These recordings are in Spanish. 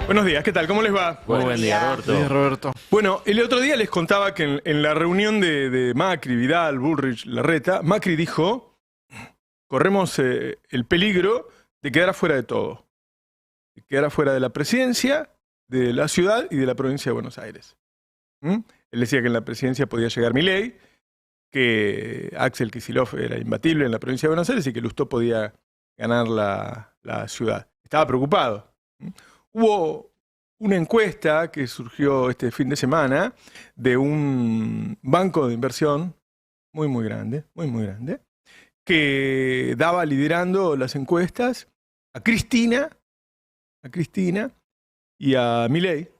Buenos días, ¿qué tal? ¿Cómo les va? Muy buen día, Roberto. Sí, Roberto. Bueno, el otro día les contaba que en la reunión de Macri, Vidal, Bullrich, Larreta, Macri dijo, corremos el peligro de quedar afuera de todo. De quedar afuera de la presidencia, de la ciudad y de la provincia de Buenos Aires. Él decía que en la presidencia podía llegar Milei, que Axel Kicillof era imbatible en la provincia de Buenos Aires y que Lustó podía ganar la ciudad. Estaba preocupado. Hubo una encuesta que surgió este fin de semana de un banco de inversión muy grande, que daba liderando las encuestas a Cristina y a Milei,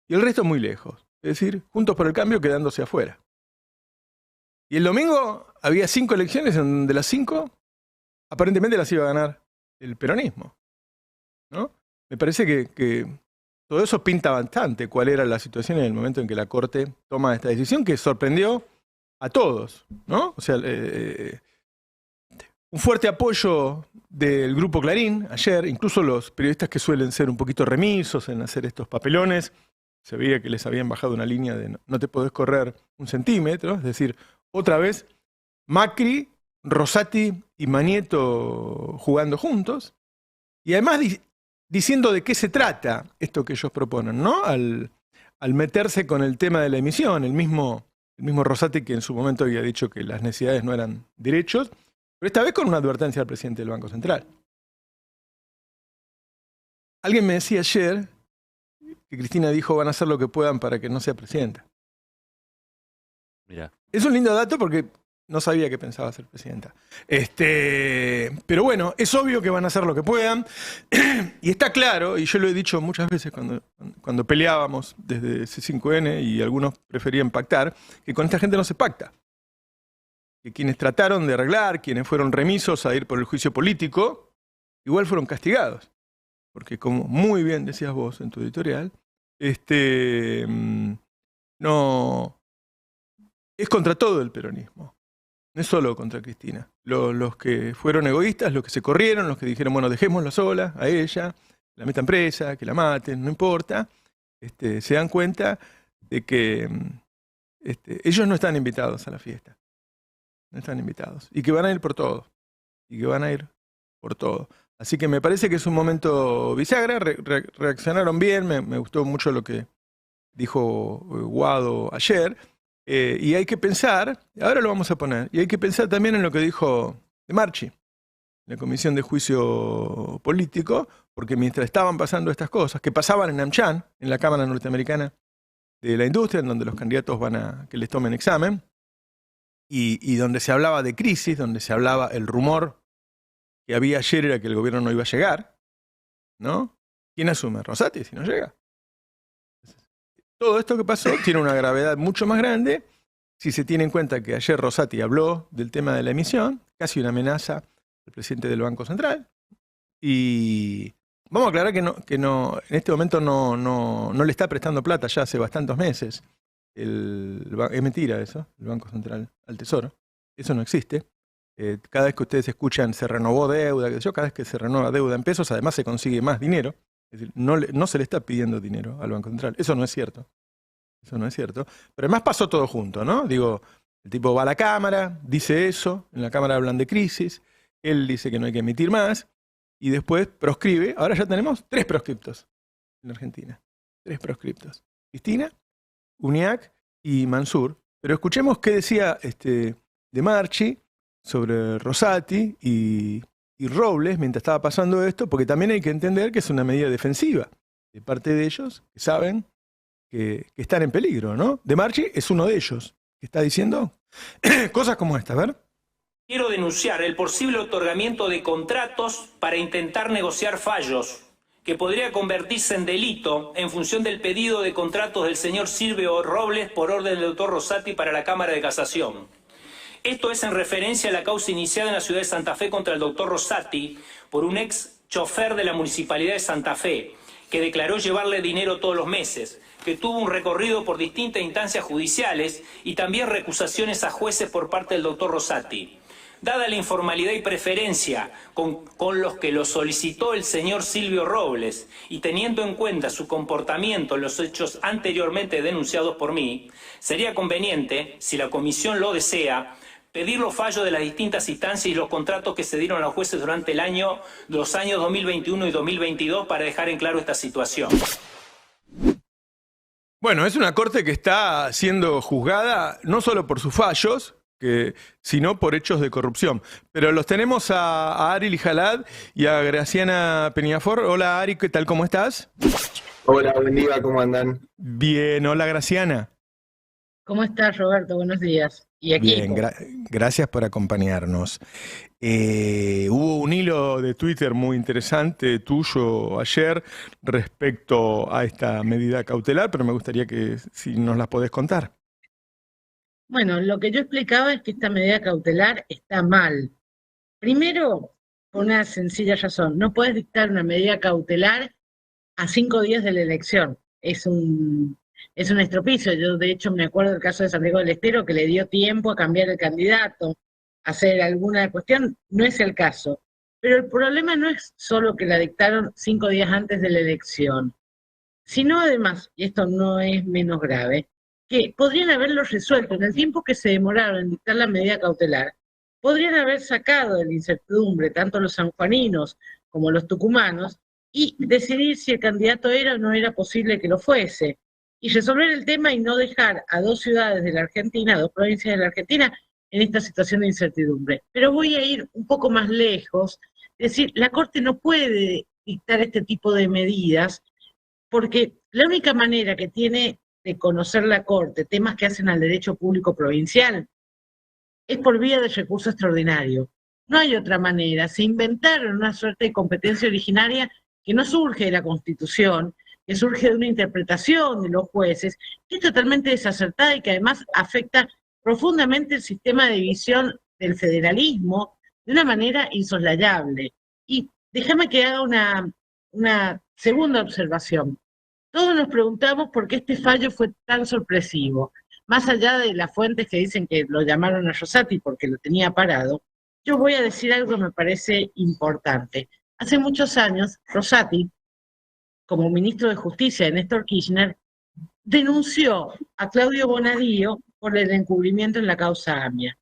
y el resto muy lejos. Es decir, Juntos por el Cambio quedándose afuera. Y el domingo había 5 elecciones en donde las 5 aparentemente las iba a ganar el peronismo, ¿no? Me parece que todo eso pinta bastante cuál era la situación en el momento en que la Corte toma esta decisión, que sorprendió a todos, ¿no? O sea, un fuerte apoyo del Grupo Clarín ayer, incluso los periodistas que suelen ser un poquito remisos en hacer estos papelones, se veía que les habían bajado una línea de no te podés correr un centímetro, es decir, otra vez Macri, Rosati y Manieto jugando juntos, y además diciendo de qué se trata esto que ellos proponen, ¿no? Al meterse con el tema de la emisión, el mismo Rosati que en su momento había dicho que las necesidades no eran derechos, pero esta vez con una advertencia al presidente del Banco Central. Alguien me decía ayer que Cristina dijo van a hacer lo que puedan para que no sea presidenta. Mirá. Es un lindo dato porque no sabía que pensaba ser presidenta. Pero bueno, es obvio que van a hacer lo que puedan. Y está claro, y yo lo he dicho muchas veces cuando peleábamos desde C5N y algunos preferían pactar, que con esta gente no se pacta. Que quienes trataron de arreglar, quienes fueron remisos a ir por el juicio político, igual fueron castigados. Porque como muy bien decías vos en tu editorial, no es contra todo el peronismo. No es solo contra Cristina. Los que fueron egoístas, los que se corrieron, los que dijeron, bueno, dejémosla sola, a ella, la metan presa, que la maten, no importa, se dan cuenta de que ellos no están invitados a la fiesta. No están invitados. Y que van a ir por todo. Así que me parece que es un momento bisagra. Reaccionaron bien, me gustó mucho lo que dijo Guado ayer. Y hay que pensar, ahora lo vamos a poner, y hay que pensar también en lo que dijo De Marchi, la Comisión de Juicio Político, porque mientras estaban pasando estas cosas, que pasaban en AmCham, en la Cámara Norteamericana de la Industria, en donde los candidatos van a que les tomen examen, y donde se hablaba de crisis, donde se hablaba, el rumor que había ayer era que el gobierno no iba a llegar, ¿no? ¿Quién asume? Rosati, si no llega. Todo esto que pasó tiene una gravedad mucho más grande si se tiene en cuenta que ayer Rosati habló del tema de la emisión, casi una amenaza al presidente del Banco Central. Y vamos a aclarar que no, en este momento no le está prestando plata ya hace bastantes meses. Es mentira eso, el Banco Central al Tesoro. Eso no existe. Cada vez que ustedes escuchan se renovó deuda, cada vez que se renueva deuda en pesos, además se consigue más dinero. Es decir, no se le está pidiendo dinero al Banco Central. Eso no es cierto. Pero además pasó todo junto, ¿no? Digo, el tipo va a la Cámara, dice eso, en la Cámara hablan de crisis, él dice que no hay que emitir más, y después proscribe. Ahora ya tenemos 3 proscriptos en Argentina. 3 proscriptos. Cristina, Uñac y Mansur. Pero escuchemos qué decía De Marchi sobre Rosati y Robles mientras estaba pasando esto, porque también hay que entender que es una medida defensiva de parte de ellos, que saben que están en peligro, ¿no? De Marchi es uno de ellos, que está diciendo cosas como esta, a ver. Quiero denunciar el posible otorgamiento de contratos para intentar negociar fallos, que podría convertirse en delito en función del pedido de contratos del señor Silvio Robles por orden del doctor Rosati para la Cámara de Casación. Esto es en referencia a la causa iniciada en la ciudad de Santa Fe contra el doctor Rosati por un ex chofer de la Municipalidad de Santa Fe, que declaró llevarle dinero todos los meses, que tuvo un recorrido por distintas instancias judiciales y también recusaciones a jueces por parte del doctor Rosati. Dada la informalidad y preferencia con los que lo solicitó el señor Silvio Robles y teniendo en cuenta su comportamiento en los hechos anteriormente denunciados por mí, sería conveniente, si la comisión lo desea, pedir los fallos de las distintas instancias y los contratos que se dieron a los jueces durante los años 2021 y 2022 para dejar en claro esta situación. Bueno, es una corte que está siendo juzgada no solo por sus fallos, sino por hechos de corrupción. Pero los tenemos a Ari Lijalad y a Graciana Peñafort. Hola Ari, ¿qué tal? ¿Cómo estás? Hola, buen día, ¿cómo andan? Bien, hola Graciana. ¿Cómo estás, Roberto? Buenos días. Y aquí. Bien, gracias por acompañarnos. Hubo un hilo de Twitter muy interesante tuyo ayer respecto a esta medida cautelar, pero me gustaría que si nos las podés contar. Bueno, lo que yo explicaba es que esta medida cautelar está mal. Primero, por una sencilla razón, no puedes dictar una medida cautelar a 5 días de la elección. Es un estropicio. Yo, de hecho, me acuerdo del caso de Santiago del Estero, que le dio tiempo a cambiar el candidato, a hacer alguna cuestión. No es el caso. Pero el problema no es solo que la dictaron 5 días antes de la elección, sino además, y esto no es menos grave, que podrían haberlo resuelto en el tiempo que se demoraron en dictar la medida cautelar. Podrían haber sacado de la incertidumbre tanto los sanjuaninos como los tucumanos y decidir si el candidato era o no era posible que lo fuese. Y resolver el tema y no dejar a 2 ciudades de la Argentina, 2 provincias de la Argentina, en esta situación de incertidumbre. Pero voy a ir un poco más lejos. Es decir, la Corte no puede dictar este tipo de medidas porque la única manera que tiene de conocer la Corte temas que hacen al derecho público provincial es por vía de recurso extraordinario. No hay otra manera. Se inventaron una suerte de competencia originaria que no surge de la Constitución, que surge de una interpretación de los jueces, que es totalmente desacertada y que además afecta profundamente el sistema de división del federalismo de una manera insoslayable. Y déjame que haga una segunda observación. Todos nos preguntamos por qué este fallo fue tan sorpresivo. Más allá de las fuentes que dicen que lo llamaron a Rosati porque lo tenía parado, yo voy a decir algo que me parece importante. Hace muchos años, Rosati, como ministro de Justicia de Néstor Kirchner, denunció a Claudio Bonadío por el encubrimiento en la causa AMIA.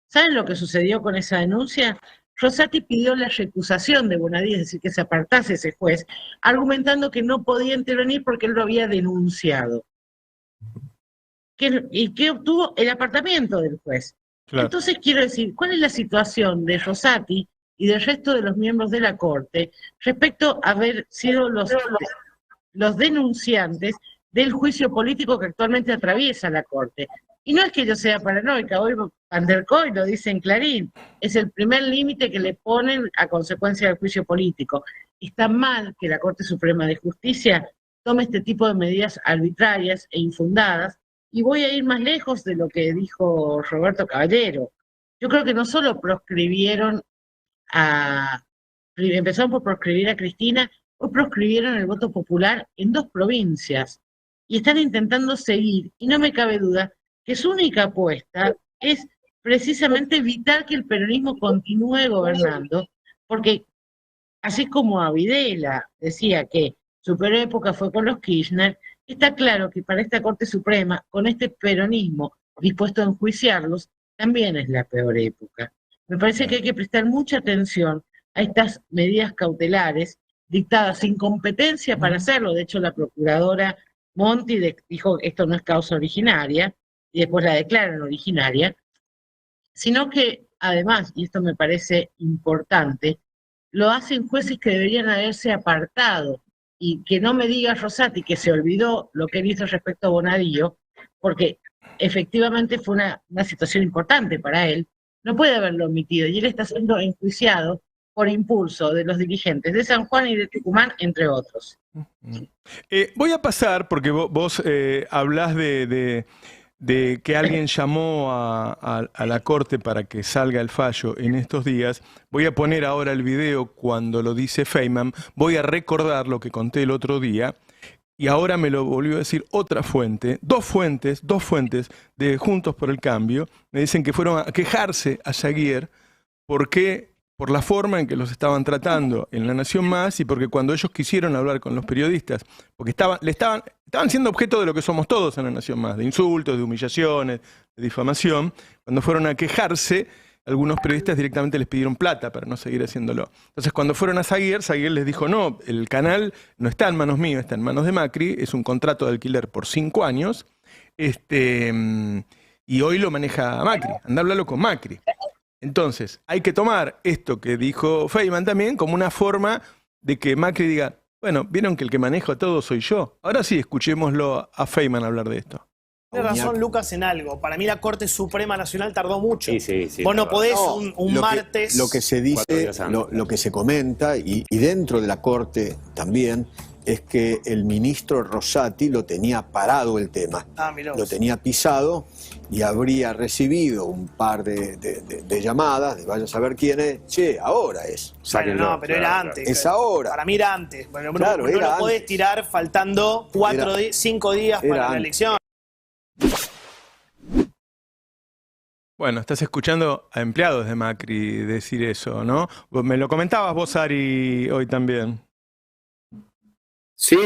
¿Saben lo que sucedió con esa denuncia? Rosati pidió la recusación de Bonadío, es decir, que se apartase ese juez, argumentando que no podía intervenir porque él lo había denunciado. ¿Y qué obtuvo? El apartamiento del juez. Claro. Entonces quiero decir, ¿cuál es la situación de Rosati y del resto de los miembros de la Corte respecto a haber sido los denunciantes del juicio político que actualmente atraviesa la Corte? Y no es que yo sea paranoica, hoy Van der Kooi lo dice en Clarín, es el primer límite que le ponen a consecuencia del juicio político. Está mal que la Corte Suprema de Justicia tome este tipo de medidas arbitrarias e infundadas, y voy a ir más lejos de lo que dijo Roberto Caballero. Yo creo que no solo empezaron por proscribir a Cristina, hoy proscribieron el voto popular en 2 provincias, y están intentando seguir, y no me cabe duda, que su única apuesta es precisamente evitar que el peronismo continúe gobernando, porque así como a Videla decía que su peor época fue con los Kirchner, está claro que para esta Corte Suprema, con este peronismo dispuesto a enjuiciarlos, también es la peor época. Me parece que hay que prestar mucha atención a estas medidas cautelares dictadas sin competencia para hacerlo. De hecho, la procuradora Monti dijo que esto no es causa originaria, y después la declaran originaria, sino que además, y esto me parece importante, lo hacen jueces que deberían haberse apartado, y que no me diga Rosati que se olvidó lo que él hizo respecto a Bonadío, porque efectivamente fue una situación importante para él, no puede haberlo omitido, y él está siendo enjuiciado por impulso de los dirigentes de San Juan y de Tucumán, entre otros. Voy a pasar, porque vos hablás de que alguien llamó a la Corte para que salga el fallo en estos días. Voy a poner ahora el video cuando lo dice Feynman. Voy a recordar lo que conté el otro día. Y ahora me lo volvió a decir otra fuente, dos fuentes de Juntos por el Cambio. Me dicen que fueron a quejarse a Jaguier por qué, por la forma en que los estaban tratando en La Nación Más y porque cuando ellos quisieron hablar con los periodistas, porque estaban siendo objeto de lo que somos todos en La Nación Más, de insultos, de humillaciones, de difamación, cuando fueron a quejarse, algunos periodistas directamente les pidieron plata para no seguir haciéndolo. Entonces, cuando fueron a Zaguier les dijo, no, el canal no está en manos mías, está en manos de Macri, es un contrato de alquiler por 5 años, y hoy lo maneja Macri, anda a hablarlo con Macri. Entonces, hay que tomar esto que dijo Feynman también como una forma de que Macri diga, bueno, vieron que el que maneja todo soy yo. Ahora sí, escuchémoslo a Feynman hablar de esto. Tiene razón Lucas en algo. Para mí la Corte Suprema Nacional tardó mucho. Sí, Vos no podés un lo martes... Lo que se dice, lo que se comenta, y dentro de la Corte también, es que el ministro Rosati lo tenía parado el tema. Mirá vos. Lo tenía pisado y habría recibido un par de llamadas, de vaya a saber quién es. Che, ahora es. Bueno, no, pero era antes. Es ahora. Para mí era antes. Bueno, Claro, no era lo podés antes. tirar faltando 5 días para la antes. elección. Bueno, estás escuchando a empleados de Macri decir eso, ¿no? Me lo comentabas vos, Ari, hoy también. Sí,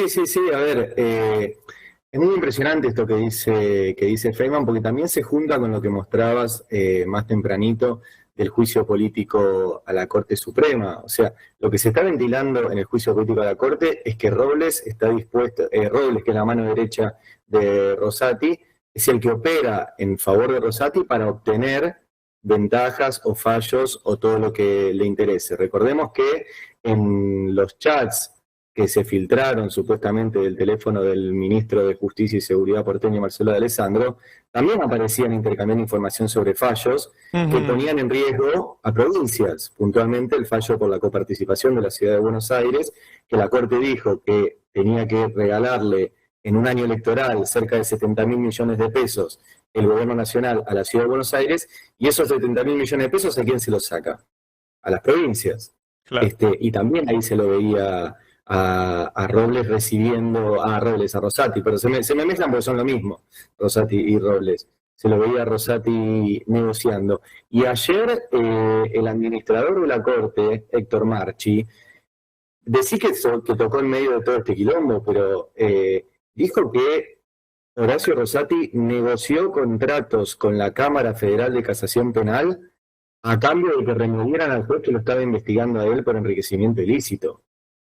a ver, es muy impresionante esto que dice Feynman, porque también se junta con lo que mostrabas más tempranito del juicio político a la Corte Suprema. O sea, lo que se está ventilando en el juicio político a la Corte es que Robles está dispuesto, Robles, que es la mano derecha de Rosati, es el que opera en favor de Rosati para obtener ventajas o fallos o todo lo que le interese. Recordemos que en los chats que se filtraron supuestamente del teléfono del ministro de Justicia y Seguridad porteño, Marcelo de Alessandro, también aparecían intercambiando información sobre fallos que ponían en riesgo a provincias. Puntualmente el fallo por la coparticipación de la Ciudad de Buenos Aires, que la Corte dijo que tenía que regalarle en un año electoral cerca de 70.000 millones de pesos el gobierno nacional a la Ciudad de Buenos Aires, y esos 70.000 millones de pesos, ¿a quién se los saca? A las provincias. Claro. Y también ahí se lo veía a Robles recibiendo, a Rosati, pero se me mezclan porque son lo mismo, Rosati y Robles. Se lo veía a Rosati negociando. Y ayer el administrador de la Corte, Héctor Marchi, decí que tocó en medio de todo este quilombo, pero dijo que Horacio Rosati negoció contratos con la Cámara Federal de Casación Penal a cambio de que removieran al juez que lo estaba investigando a él por enriquecimiento ilícito.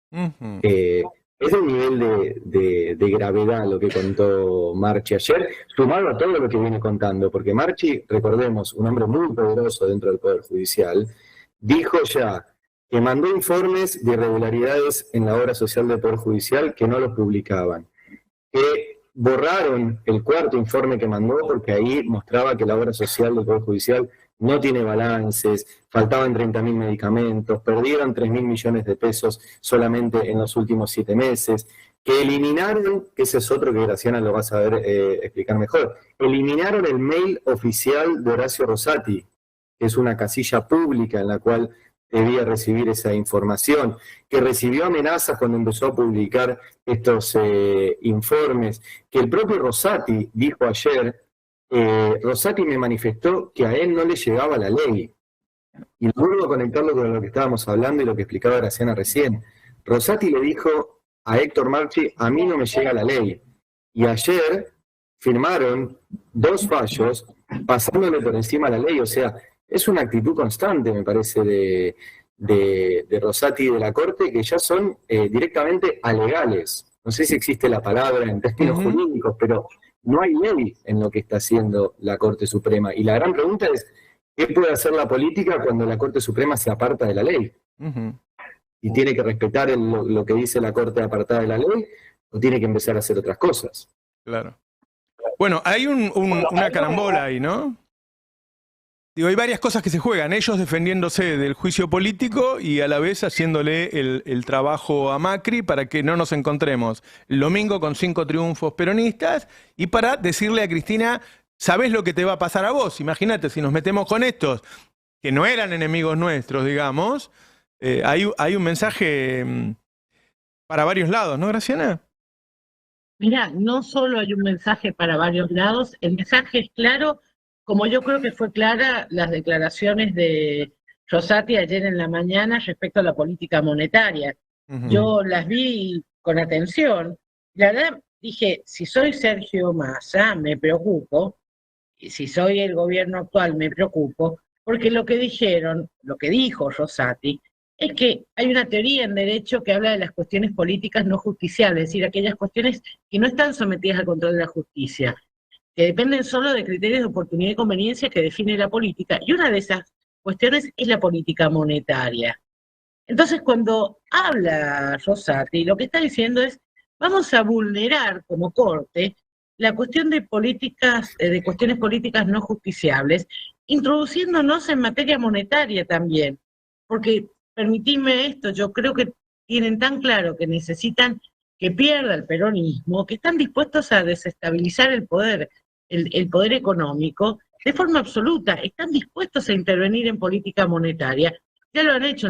Es un nivel de gravedad lo que contó Marchi ayer, sumado a todo lo que viene contando, porque Marchi, recordemos, un hombre muy poderoso dentro del Poder Judicial, dijo ya que mandó informes de irregularidades en la obra social del Poder Judicial que no los publicaban, que borraron el cuarto informe que mandó porque ahí mostraba que la obra social del Poder Judicial no tiene balances, faltaban 30.000 medicamentos, perdieron 3.000 millones de pesos solamente en los últimos 7 meses, que eliminaron, que ese es otro que Graciana lo va a saber explicar mejor, eliminaron el mail oficial de Horacio Rosati, que es una casilla pública en la cual debía recibir esa información, que recibió amenazas cuando empezó a publicar estos informes, que el propio Rosati dijo ayer, Rosati me manifestó que a él no le llegaba la ley. Y vuelvo a conectarlo con lo que estábamos hablando y lo que explicaba Graciana recién. Rosati le dijo a Héctor Marchi, a mí no me llega la ley. Y ayer firmaron 2 fallos pasándole por encima la ley. O sea, es una actitud constante, me parece, de Rosati y de la Corte, que ya son directamente alegales. No sé si existe la palabra en términos jurídicos, pero no hay ley en lo que está haciendo la Corte Suprema. Y la gran pregunta es, ¿qué puede hacer la política cuando la Corte Suprema se aparta de la ley? ¿Y tiene que respetar lo que dice la Corte apartada de la ley? ¿O tiene que empezar a hacer otras cosas? Claro. Bueno, hay una carambola ahí, ¿no? Digo, hay varias cosas que se juegan. Ellos defendiéndose del juicio político y a la vez haciéndole el trabajo a Macri para que no nos encontremos el domingo con 5 triunfos peronistas y para decirle a Cristina, ¿sabés lo que te va a pasar a vos? Imagínate, si nos metemos con estos, que no eran enemigos nuestros, digamos, hay un mensaje para varios lados, ¿no, Graciana? Mira, no solo hay un mensaje para varios lados, el mensaje es claro, como yo creo que fue clara las declaraciones de Rosati ayer en la mañana respecto a la política monetaria. Yo las vi con atención. La verdad, dije, si soy Sergio Massa, me preocupo, y si soy el gobierno actual, me preocupo, porque lo que dijo Rosati, es que hay una teoría en derecho que habla de las cuestiones políticas no justiciables, es decir, aquellas cuestiones que no están sometidas al control de la justicia, que dependen solo de criterios de oportunidad y conveniencia que define la política, y una de esas cuestiones es la política monetaria. Entonces, cuando habla Rosati, lo que está diciendo es, vamos a vulnerar como Corte la cuestión de políticas, de cuestiones políticas no justiciables, introduciéndonos en materia monetaria también, porque permitidme esto, yo creo que tienen tan claro que necesitan que pierda el peronismo, que están dispuestos a desestabilizar el poder económico de forma absoluta, están dispuestos a intervenir en política monetaria, ya lo han hecho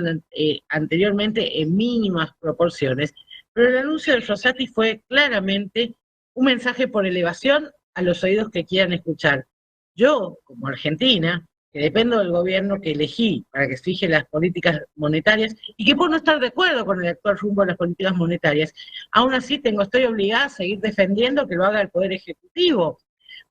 anteriormente en mínimas proporciones, pero el anuncio de Rosati fue claramente un mensaje por elevación a los oídos que quieran escuchar. Yo, como Argentina, que dependo del gobierno que elegí para que fije las políticas monetarias, y que por no estar de acuerdo con el actual rumbo de las políticas monetarias, aún así estoy obligada a seguir defendiendo que lo haga el Poder Ejecutivo,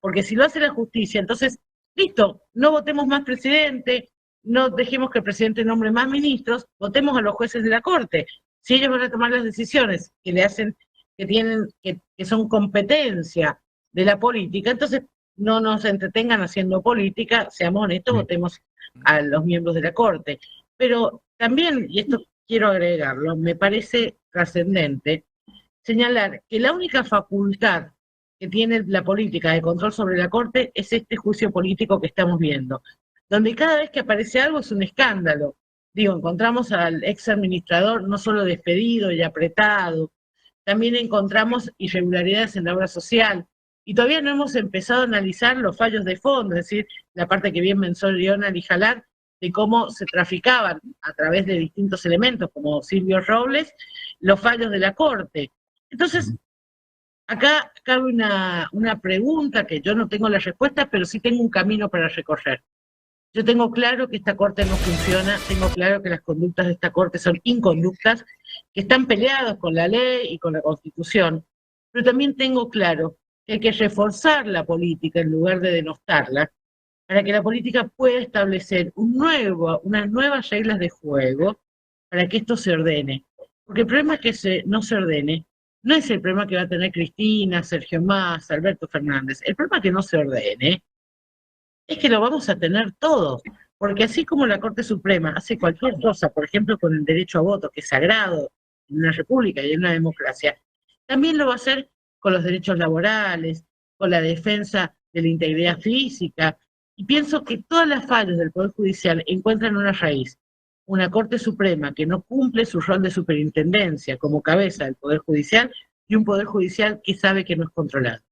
porque si lo hace la justicia, entonces, listo, no votemos más presidente, no dejemos que el presidente nombre más ministros, votemos a los jueces de la Corte. Si ellos van a tomar las decisiones que le hacen, que son competencia de la política, entonces no nos entretengan haciendo política, seamos honestos, votemos a los miembros de la Corte. Pero también, y esto quiero agregarlo, me parece trascendente señalar que la única facultad que tiene la política de control sobre la Corte es este juicio político que estamos viendo, donde cada vez que aparece algo es un escándalo. Digo, encontramos al ex administrador no solo despedido y apretado, también encontramos irregularidades en la obra social, y todavía no hemos empezado a analizar los fallos de fondo, es decir, la parte que bien mencionó Lijalar, de cómo se traficaban a través de distintos elementos, como Silvio Robles, los fallos de la Corte. Entonces, acá cabe una pregunta que yo no tengo la respuesta, pero sí tengo un camino para recorrer. Yo tengo claro que esta Corte no funciona, tengo claro que las conductas de esta Corte son inconductas, que están peleados con la ley y con la Constitución, pero también tengo claro que hay que reforzar la política en lugar de denostarla, para que la política pueda establecer unas nuevas reglas de juego para que esto se ordene. Porque el problema es que no se ordene, no es el problema que va a tener Cristina, Sergio Massa, Alberto Fernández. El problema que no se ordene es que lo vamos a tener todos, porque así como la Corte Suprema hace cualquier cosa, por ejemplo con el derecho a voto, que es sagrado en una república y en una democracia, también lo va a hacer con los derechos laborales, con la defensa de la integridad física, y pienso que todas las fallas del Poder Judicial encuentran una raíz, una Corte Suprema que no cumple su rol de superintendencia como cabeza del Poder Judicial, y un Poder Judicial que sabe que no es controlado.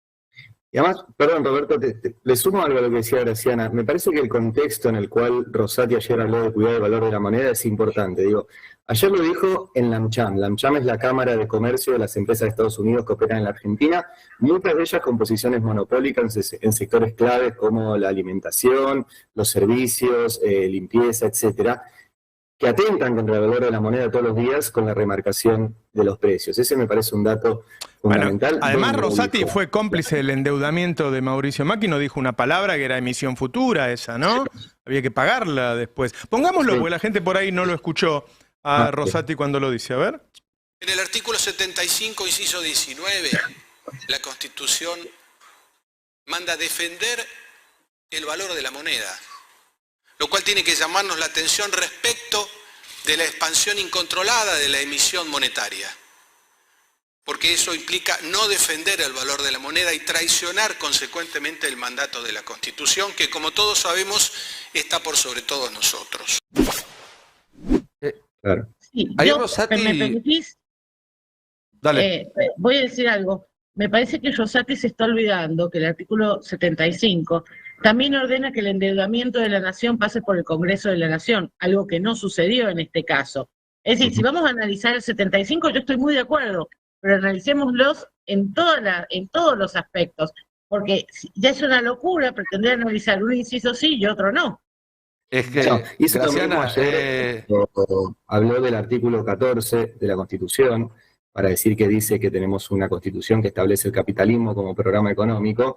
Y además, perdón Roberto, le sumo algo a lo que decía Graciana. Me parece que el contexto en el cual Rosati ayer habló de cuidar el valor de la moneda es importante. Digo, ayer lo dijo en la AmCham. La AmCham es la Cámara de Comercio de las empresas de Estados Unidos que operan en la Argentina, muchas de ellas con posiciones monopólicas en sectores claves como la alimentación, los servicios, limpieza, etcétera, que atentan contra el valor de la moneda todos los días con la remarcación de los precios. Ese me parece un dato fundamental. Bueno, además Rosati fue cómplice del endeudamiento de Mauricio Macri, no dijo una palabra que era emisión futura esa, ¿no? Había que pagarla después. Pongámoslo, porque la gente por ahí no lo escuchó a Rosati cuando lo dice. A ver. En el artículo 75, inciso 19, la Constitución manda defender el valor de la moneda, lo cual tiene que llamarnos la atención respecto de la expansión incontrolada de la emisión monetaria, porque eso implica no defender el valor de la moneda y traicionar consecuentemente el mandato de la Constitución, que como todos sabemos está por sobre todos nosotros. Claro. Sí, Ahí yo, Rosati... ¿me permitís? Dale. Voy a decir algo. Me parece que Rosati se está olvidando que el artículo 75 también ordena que el endeudamiento de la nación pase por el Congreso de la Nación, algo que no sucedió en este caso. Es decir, si vamos a analizar el 75, yo estoy muy de acuerdo, pero analicémoslos en todos los aspectos, porque ya es una locura pretender analizar un inciso sí y otro no. Es que, No, y eso Graciana, también ayer habló del artículo 14 de la Constitución, para decir que dice que tenemos una Constitución que establece el capitalismo como programa económico,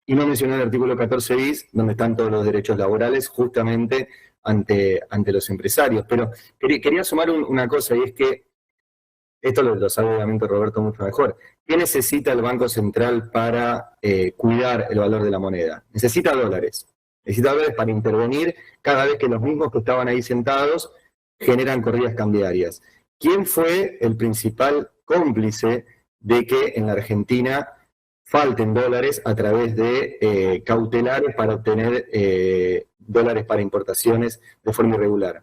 y no mencionó el artículo 14 bis, donde están todos los derechos laborales justamente ante los empresarios. Pero quería sumar una cosa, y es que esto lo sabe obviamente Roberto mucho mejor. ¿Qué necesita el Banco Central para cuidar el valor de la moneda? Necesita dólares. Necesita dólares para intervenir cada vez que los mismos que estaban ahí sentados generan corridas cambiarias. ¿Quién fue el principal cómplice de que en la Argentina falten dólares a través de cautelares para obtener dólares para importaciones de forma irregular?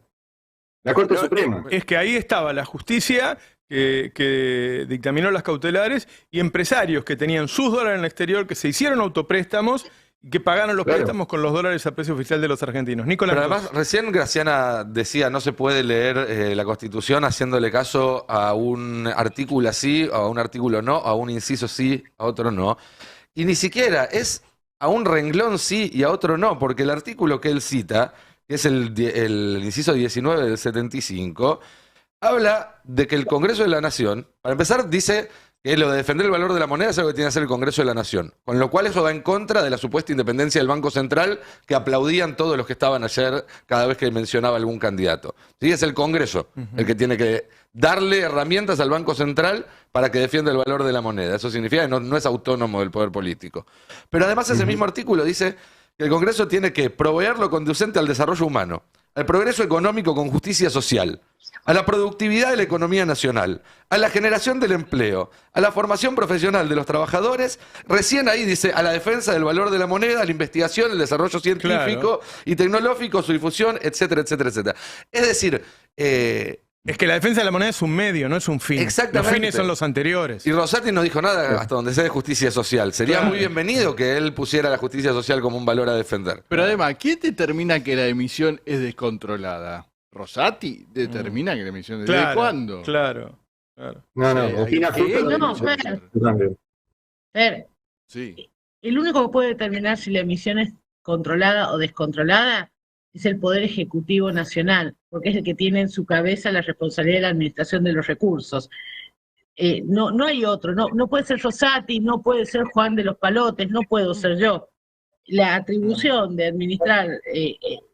La Corte Suprema. Es que ahí estaba la justicia que dictaminó las cautelares y empresarios que tenían sus dólares en el exterior, que se hicieron autopréstamos y que pagaron los préstamos con los dólares a precio oficial de los argentinos. Nicolás. Pero además, recién Graciana decía, no se puede leer la Constitución haciéndole caso a un artículo sí, a un artículo no, a un inciso sí, a otro no. Y ni siquiera es a un renglón sí y a otro no, porque el artículo que él cita, que es el inciso 19 del 75, habla de que el Congreso de la Nación, para empezar, dice que lo de defender el valor de la moneda es algo que tiene que hacer el Congreso de la Nación. Con lo cual eso va en contra de la supuesta independencia del Banco Central que aplaudían todos los que estaban ayer cada vez que mencionaba algún candidato. Sí, es el Congreso el que tiene que darle herramientas al Banco Central para que defienda el valor de la moneda. Eso significa que no es autónomo del poder político. Pero además ese mismo artículo dice que el Congreso tiene que proveer lo conducente al desarrollo humano, al progreso económico con justicia social, a la productividad de la economía nacional, a la generación del empleo, a la formación profesional de los trabajadores, recién ahí dice, a la defensa del valor de la moneda, a la investigación, el desarrollo científico y tecnológico, su difusión, etcétera, etcétera, etcétera. Es decir, es que la defensa de la moneda es un medio, no es un fin. Exactamente. Los fines son los anteriores. Y Rosati no dijo nada hasta donde sea de justicia social. Sería muy bienvenido que él pusiera la justicia social como un valor a defender. Pero además, ¿quién determina que la emisión es descontrolada? ¿Rosati determina que la emisión es ¿desde cuándo? Claro. No, opina Fer, sí. El único que puede determinar si la emisión es controlada o descontrolada es el Poder Ejecutivo Nacional, porque es el que tiene en su cabeza la responsabilidad de la administración de los recursos. No hay otro, no puede ser Rosati, no puede ser Juan de los Palotes, no puedo ser yo. La atribución de administrar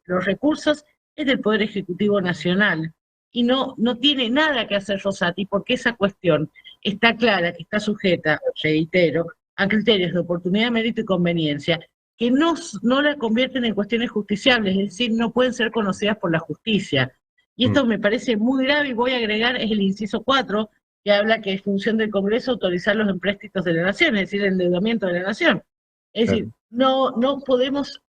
los recursos es del Poder Ejecutivo Nacional y no tiene nada que hacer Rosati, porque esa cuestión está clara, que está sujeta, reitero, a criterios de oportunidad, mérito y conveniencia, que no la convierten en cuestiones justiciables, es decir, no pueden ser conocidas por la justicia. Y esto me parece muy grave, y voy a agregar, es el inciso 4, que habla que es función del Congreso autorizar los empréstitos de la Nación, es decir, el endeudamiento de la Nación. Es decir, no podemos,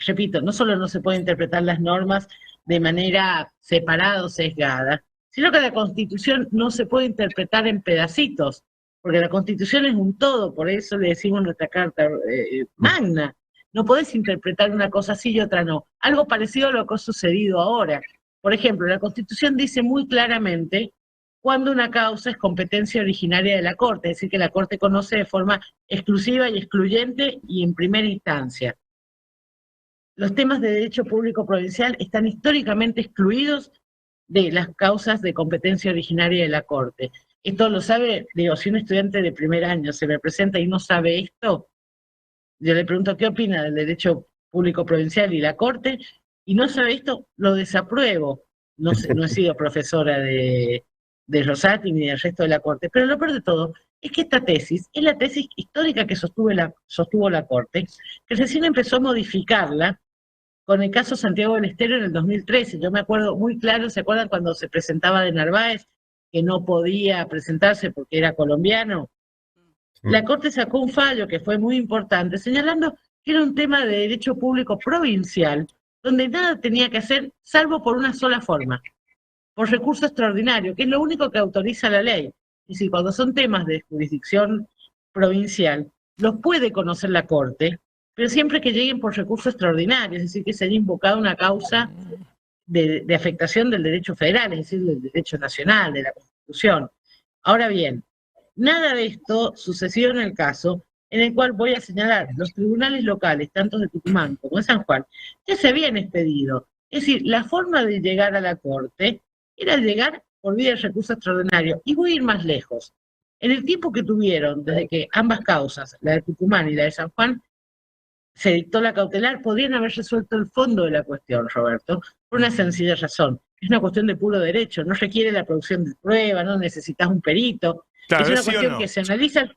repito, no solo no se pueden interpretar las normas de manera separada o sesgada, sino que la Constitución no se puede interpretar en pedacitos, porque la Constitución es un todo, por eso le decimos nuestra Carta Magna. No podés interpretar una cosa así y otra no. Algo parecido a lo que ha sucedido ahora. Por ejemplo, la Constitución dice muy claramente cuando una causa es competencia originaria de la Corte, es decir, que la Corte conoce de forma exclusiva y excluyente y en primera instancia. Los temas de derecho público provincial están históricamente excluidos de las causas de competencia originaria de la Corte. Esto lo sabe, digo, si un estudiante de primer año se me presenta y no sabe esto, yo le pregunto qué opina del derecho público provincial y la Corte, y no sabe esto, lo desapruebo. No he sido profesora de Rosati ni del resto de la Corte, pero lo peor de todo es que esta tesis es la tesis histórica que sostuvo la Corte, que recién empezó a modificarla con el caso Santiago del Estero en el 2013. Yo me acuerdo muy claro, ¿se acuerdan cuando se presentaba de Narváez, que no podía presentarse porque era colombiano? La Corte sacó un fallo que fue muy importante, señalando que era un tema de derecho público provincial, donde nada tenía que hacer, salvo por una sola forma, por recurso extraordinario, que es lo único que autoriza la ley. Y si cuando son temas de jurisdicción provincial, los puede conocer la Corte, pero siempre que lleguen por recurso extraordinario, es decir, que se haya invocado una causa de afectación del derecho federal, es decir, del derecho nacional, de la Constitución. Ahora bien, nada de esto sucedió en el caso, en el cual voy a señalar, los tribunales locales, tanto de Tucumán como de San Juan, ya se habían expedido. Es decir, la forma de llegar a la Corte era llegar por vía de recurso extraordinario. Y voy a ir más lejos. En el tiempo que tuvieron, desde que ambas causas, la de Tucumán y la de San Juan, se dictó la cautelar, podrían haber resuelto el fondo de la cuestión, Roberto, por una sencilla razón. Es una cuestión de puro derecho, no requiere la producción de prueba, no necesitas un perito. Claro, es una sí o cuestión no. que se analiza.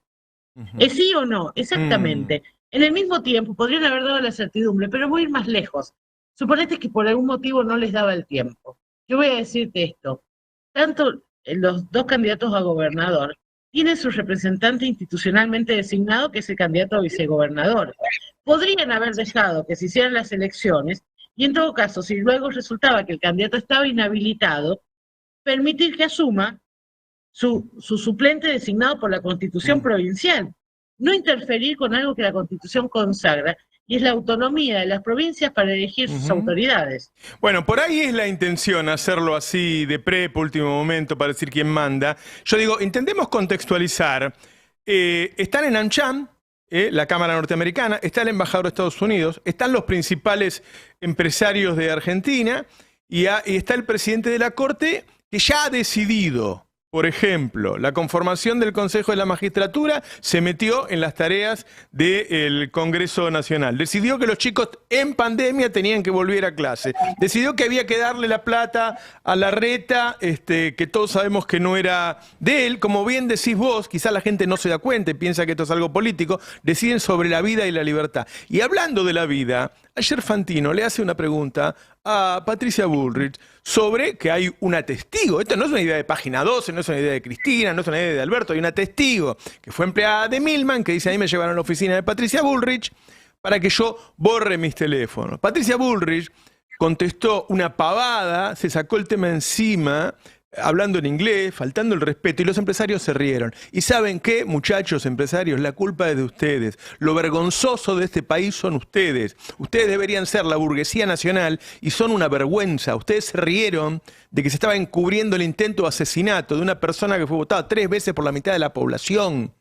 ¿Es sí o no? Exactamente. En el mismo tiempo podrían haber dado la certidumbre, pero voy a ir más lejos. Suponete que por algún motivo no les daba el tiempo. Yo voy a decirte esto. Tanto los dos candidatos a gobernador tienen su representante institucionalmente designado, que es el candidato a vicegobernador. Podrían haber dejado que se hicieran las elecciones y en todo caso, si luego resultaba que el candidato estaba inhabilitado, permitir que asuma su suplente designado por la Constitución provincial. No interferir con algo que la Constitución consagra, y es la autonomía de las provincias para elegir sus autoridades. Bueno, por ahí es la intención, hacerlo así de prepo, último momento, para decir quién manda. Yo digo, intentemos contextualizar. Están en AmCham, la Cámara Norteamericana, está el embajador de Estados Unidos, están los principales empresarios de Argentina y está el presidente de la Corte, que ya ha decidido. Por ejemplo, la conformación del Consejo de la Magistratura se metió en las tareas del Congreso Nacional. Decidió que los chicos en pandemia tenían que volver a clase. Decidió que había que darle la plata a Larreta, que todos sabemos que no era de él. Como bien decís vos, quizás la gente no se da cuenta y piensa que esto es algo político. Deciden sobre la vida y la libertad. Y hablando de la vida, ayer Fantino le hace una pregunta a Patricia Bullrich sobre que hay una testigo. Esto no es una idea de Página 12, no es una idea de Cristina, no es una idea de Alberto, hay una testigo que fue empleada de Milman, que dice: ahí me llevaron a la oficina de Patricia Bullrich para que yo borre mis teléfonos. Patricia Bullrich contestó una pavada, se sacó el tema encima, hablando en inglés, faltando el respeto, y los empresarios se rieron. ¿Y saben qué, muchachos empresarios? La culpa es de ustedes. Lo vergonzoso de este país son ustedes. Ustedes deberían ser la burguesía nacional y son una vergüenza. Ustedes se rieron de que se estaba encubriendo el intento de asesinato de una persona que fue votada 3 veces por la mitad de la población.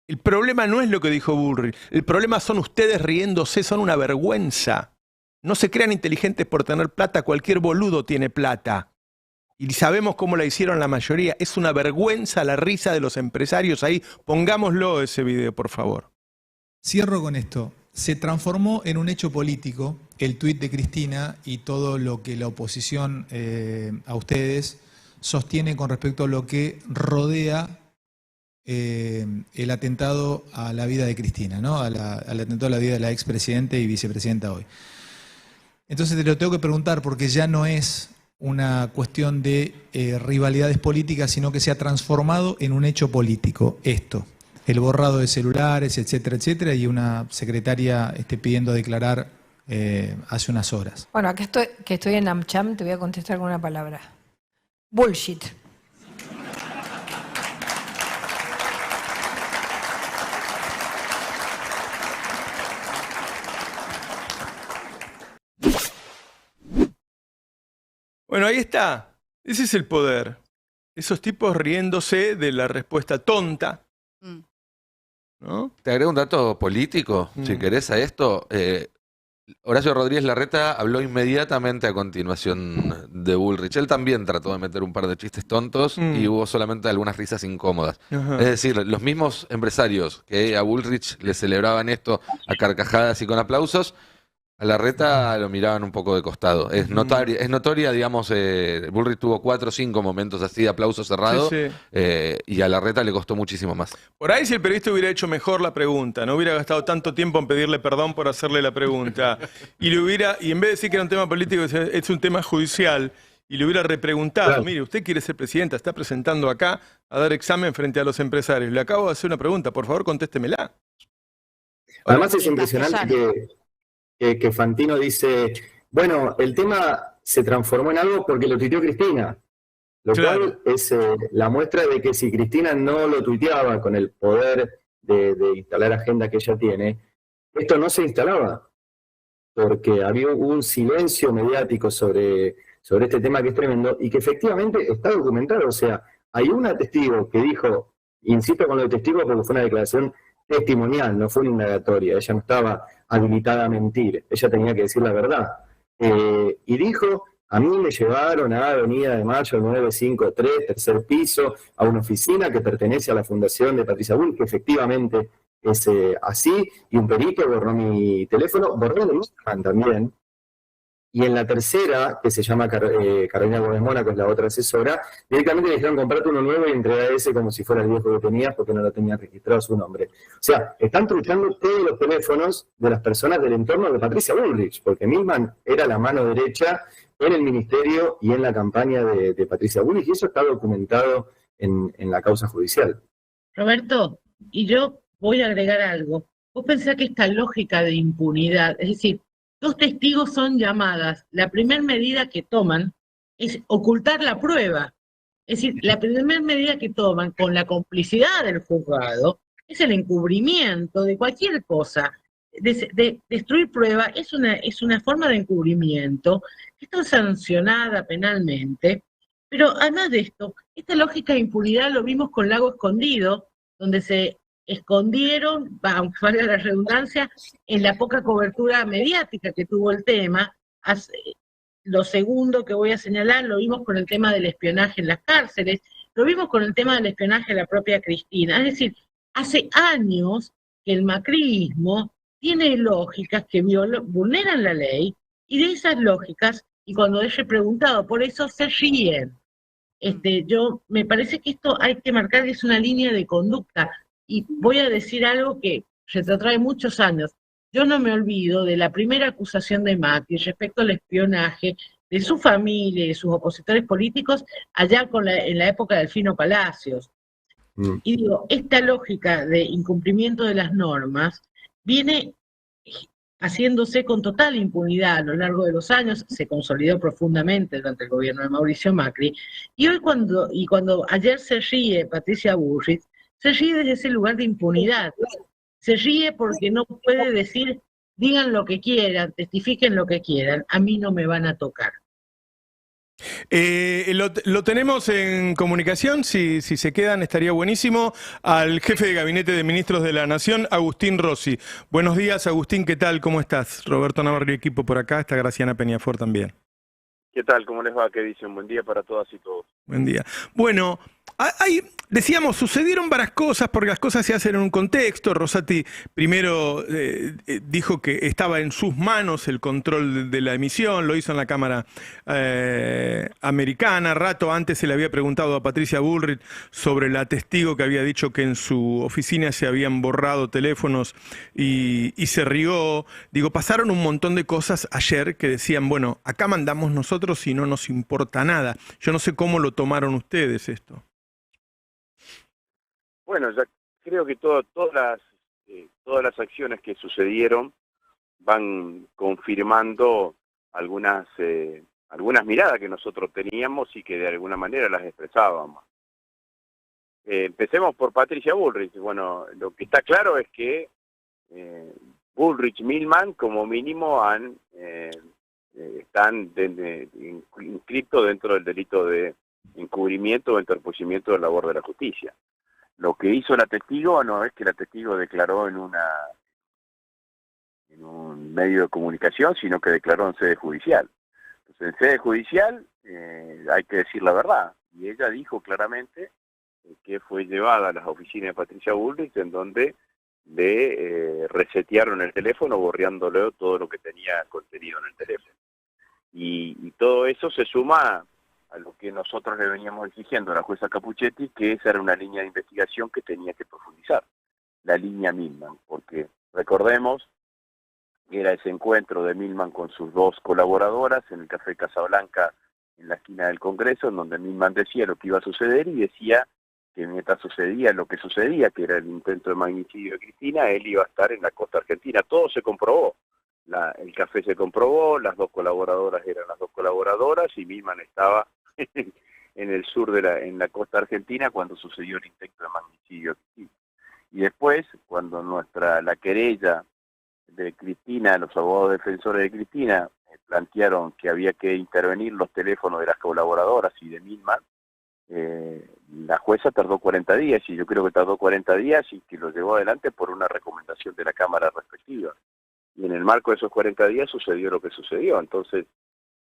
El problema no es lo que dijo Bullrich. El problema son ustedes riéndose, son una vergüenza. No se crean inteligentes por tener plata, cualquier boludo tiene plata. Y sabemos cómo la hicieron la mayoría. Es una vergüenza la risa de los empresarios ahí. Pongámoslo ese video, por favor. Cierro con esto. Se transformó en un hecho político el tuit de Cristina y todo lo que la oposición a ustedes sostiene con respecto a lo que rodea el atentado a la vida de Cristina, ¿no? Al atentado a la vida de la expresidenta y vicepresidenta hoy. Entonces te lo tengo que preguntar porque ya no es una cuestión de rivalidades políticas, sino que se ha transformado en un hecho político esto. El borrado de celulares, etcétera, etcétera, y una secretaria pidiendo declarar hace unas horas. Bueno, acá estoy en AmCham, te voy a contestar con una palabra. Bullshit. Bueno, ahí está. Ese es el poder. Esos tipos riéndose de la respuesta tonta. ¿No? Te agrego un dato político, si querés, a esto. Horacio Rodríguez Larreta habló inmediatamente a continuación de Bullrich. Él también trató de meter un par de chistes tontos y hubo solamente algunas risas incómodas. Es decir, los mismos empresarios que a Bullrich le celebraban esto a carcajadas y con aplausos, a Larreta lo miraban un poco de costado. Es notoria, digamos, Bullrich tuvo 4 o 5 momentos así de aplauso cerrado, y a Larreta le costó muchísimo más. Por ahí si el periodista hubiera hecho mejor la pregunta, no hubiera gastado tanto tiempo en pedirle perdón por hacerle la pregunta, y en vez de decir que era un tema político, es un tema judicial, y le hubiera repreguntado, claro. Mire, usted quiere ser presidenta, está presentando acá a dar examen frente a los empresarios. Le acabo de hacer una pregunta, por favor, contéstemela. Además es impresionante que Fantino dice, bueno, el tema se transformó en algo porque lo tuiteó Cristina, lo cual es la muestra de que si Cristina no lo tuiteaba con el poder de instalar agenda que ella tiene, esto no se instalaba, porque había un silencio mediático sobre este tema que es tremendo y que efectivamente está documentado. O sea, hay una testigo que dijo, insisto con lo de testigo porque fue una declaración testimonial, no fue una indagatoria, ella no estaba habilitada a mentir, ella tenía que decir la verdad. Y dijo, a mí me llevaron a Avenida de Mayo 953, tercer piso, a una oficina que pertenece a la fundación de Patricia Bullrich, que efectivamente es así, y un perito borró mi teléfono, borró el Nisman también. Y en la tercera, que se llama Carolina Gómez Mona, que es la otra asesora, directamente le dijeron comprate uno nuevo y entrega ese como si fuera el viejo que tenías porque no lo tenía registrado su nombre. O sea, están truchando todos los teléfonos de las personas del entorno de Patricia Bullrich, porque Milman era la mano derecha en el ministerio y en la campaña de Patricia Bullrich, y eso está documentado en la causa judicial. Roberto, y yo voy a agregar algo. Vos pensás que esta lógica de impunidad, es decir, 2 testigos son llamadas. La primera medida que toman es ocultar la prueba. Es decir, la primera medida que toman con la complicidad del juzgado es el encubrimiento de cualquier cosa. De destruir prueba es una forma de encubrimiento que está sancionada penalmente. Pero además de esto, esta lógica de impunidad lo vimos con Lago Escondido, donde se escondieron, aunque valga la redundancia, en la poca cobertura mediática que tuvo el tema. Lo segundo que voy a señalar, lo vimos con el tema del espionaje en las cárceles, lo vimos con el tema del espionaje de la propia Cristina. Es decir, hace años que el macrismo tiene lógicas que vulneran la ley, y de esas lógicas, y cuando he preguntado, por eso se ríen. Yo me parece que esto hay que marcar que es una línea de conducta. Y voy a decir algo que retrotrae muchos años. Yo no me olvido de la primera acusación de Macri respecto al espionaje de su familia y de sus opositores políticos allá en la época de Delfino Palacios. Y digo, esta lógica de incumplimiento de las normas viene haciéndose con total impunidad a lo largo de los años, se consolidó profundamente durante el gobierno de Mauricio Macri, y hoy cuando ayer se ríe Patricia Bullrich, se ríe desde ese lugar de impunidad. Se ríe porque no puede decir, digan lo que quieran, testifiquen lo que quieran, a mí no me van a tocar. Lo tenemos en comunicación, si se quedan estaría buenísimo, al jefe de Gabinete de Ministros de la Nación, Agustín Rossi. Buenos días, Agustín, ¿qué tal? ¿Cómo estás? Roberto Navarro y equipo por acá, está Graciana Peñafort también. ¿Qué tal? ¿Cómo les va? ¿Qué dicen? Buen día para todas y todos. Buen día. Bueno, decíamos, sucedieron varias cosas porque las cosas se hacen en un contexto. Rosati primero dijo que estaba en sus manos el control de la emisión, lo hizo en la Cámara Americana. Rato antes se le había preguntado a Patricia Bullrich sobre la testigo que había dicho que en su oficina se habían borrado teléfonos y se rió. Digo, pasaron un montón de cosas ayer que decían, bueno, acá mandamos nosotros y no nos importa nada. Yo no sé cómo lo tomaron ustedes esto. Bueno, ya creo que todas las acciones que sucedieron van confirmando algunas miradas que nosotros teníamos y que de alguna manera las expresábamos. Empecemos por Patricia Bullrich. Bueno, lo que está claro es que Bullrich, Milman, como mínimo, están inscritos dentro del delito de encubrimiento o entorpecimiento de la labor de la justicia. Lo que hizo la testigo no es que la testigo declaró en un medio de comunicación, sino que declaró en sede judicial. Entonces, en sede judicial hay que decir la verdad. Y ella dijo claramente que fue llevada a las oficinas de Patricia Bullrich, en donde le resetearon el teléfono, borrándole todo lo que tenía contenido en el teléfono. Y todo eso se suma a lo que nosotros le veníamos exigiendo a la jueza Capuchetti, que esa era una línea de investigación que tenía que profundizar, la línea Milman, porque recordemos que era ese encuentro de Milman con sus 2 colaboradoras en el Café Casablanca, en la esquina del Congreso, en donde Milman decía lo que iba a suceder y decía que mientras sucedía lo que sucedía, que era el intento de magnicidio de Cristina, él iba a estar en la costa argentina. Todo se comprobó. El café se comprobó, las 2 colaboradoras eran las 2 colaboradoras y Milman estaba en el sur en la costa argentina cuando sucedió el intento de magnicidio. Y después, cuando la querella de Cristina, los abogados defensores de Cristina, plantearon que había que intervenir los teléfonos de las colaboradoras y de Milman, la jueza tardó 40 días, y yo creo que tardó 40 días y que lo llevó adelante por una recomendación de la Cámara respectiva. Y en el marco de esos 40 días sucedió lo que sucedió. Entonces,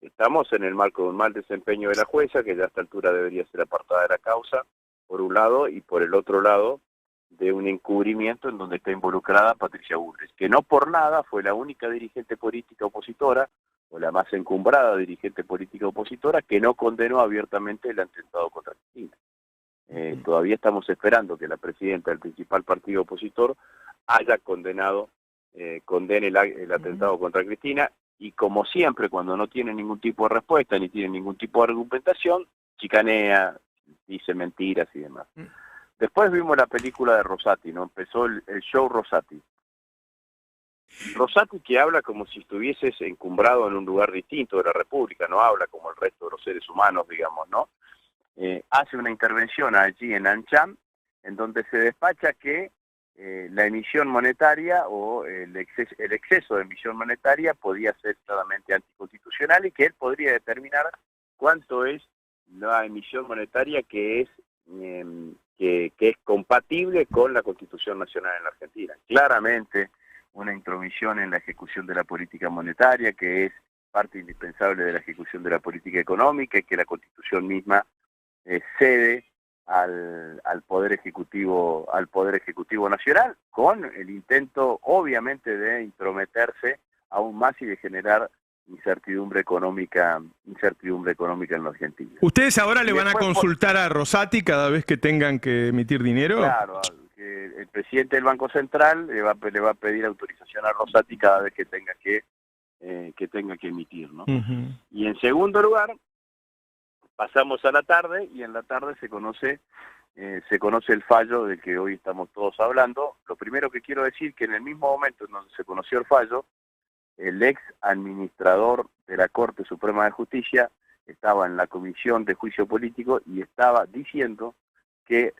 estamos en el marco de un mal desempeño de la jueza, que ya a esta altura debería ser apartada de la causa, por un lado, y por el otro lado, de un encubrimiento en donde está involucrada Patricia Bullrich, que no por nada fue la única dirigente política opositora, o la más encumbrada dirigente política opositora, que no condenó abiertamente el atentado contra Cristina. Todavía estamos esperando que la presidenta del principal partido opositor haya condene el atentado contra Cristina, y como siempre, cuando no tiene ningún tipo de respuesta, ni tiene ningún tipo de argumentación, chicanea, dice mentiras y demás. Después vimos la película de Rosati, ¿no? Empezó el show Rosati. Rosati, que habla como si estuvieses encumbrado en un lugar distinto de la República, no habla como el resto de los seres humanos, digamos, ¿no? Hace una intervención allí en ANCHAM, en donde se despacha que la emisión monetaria o el exceso de emisión monetaria podía ser claramente anticonstitucional, y que él podría determinar cuánto es la emisión monetaria que es compatible con la Constitución Nacional en la Argentina. Claramente una intromisión en la ejecución de la política monetaria, que es parte indispensable de la ejecución de la política económica, y que la Constitución misma cede al Poder Ejecutivo Nacional, con el intento obviamente de intrometerse aún más y de generar incertidumbre económica en la Argentina. ¿Ustedes ahora le van a consultar a Rosati cada vez que tengan que emitir dinero? Claro, que el presidente del Banco Central le va a pedir autorización a Rosati cada vez que tenga que emitir, ¿no? Y en segundo lugar, pasamos a la tarde, y en la tarde se conoce el fallo del que hoy estamos todos hablando. Lo primero que quiero decir, que en el mismo momento en donde se conoció el fallo, el ex administrador de la Corte Suprema de Justicia estaba en la Comisión de Juicio Político y estaba diciendo que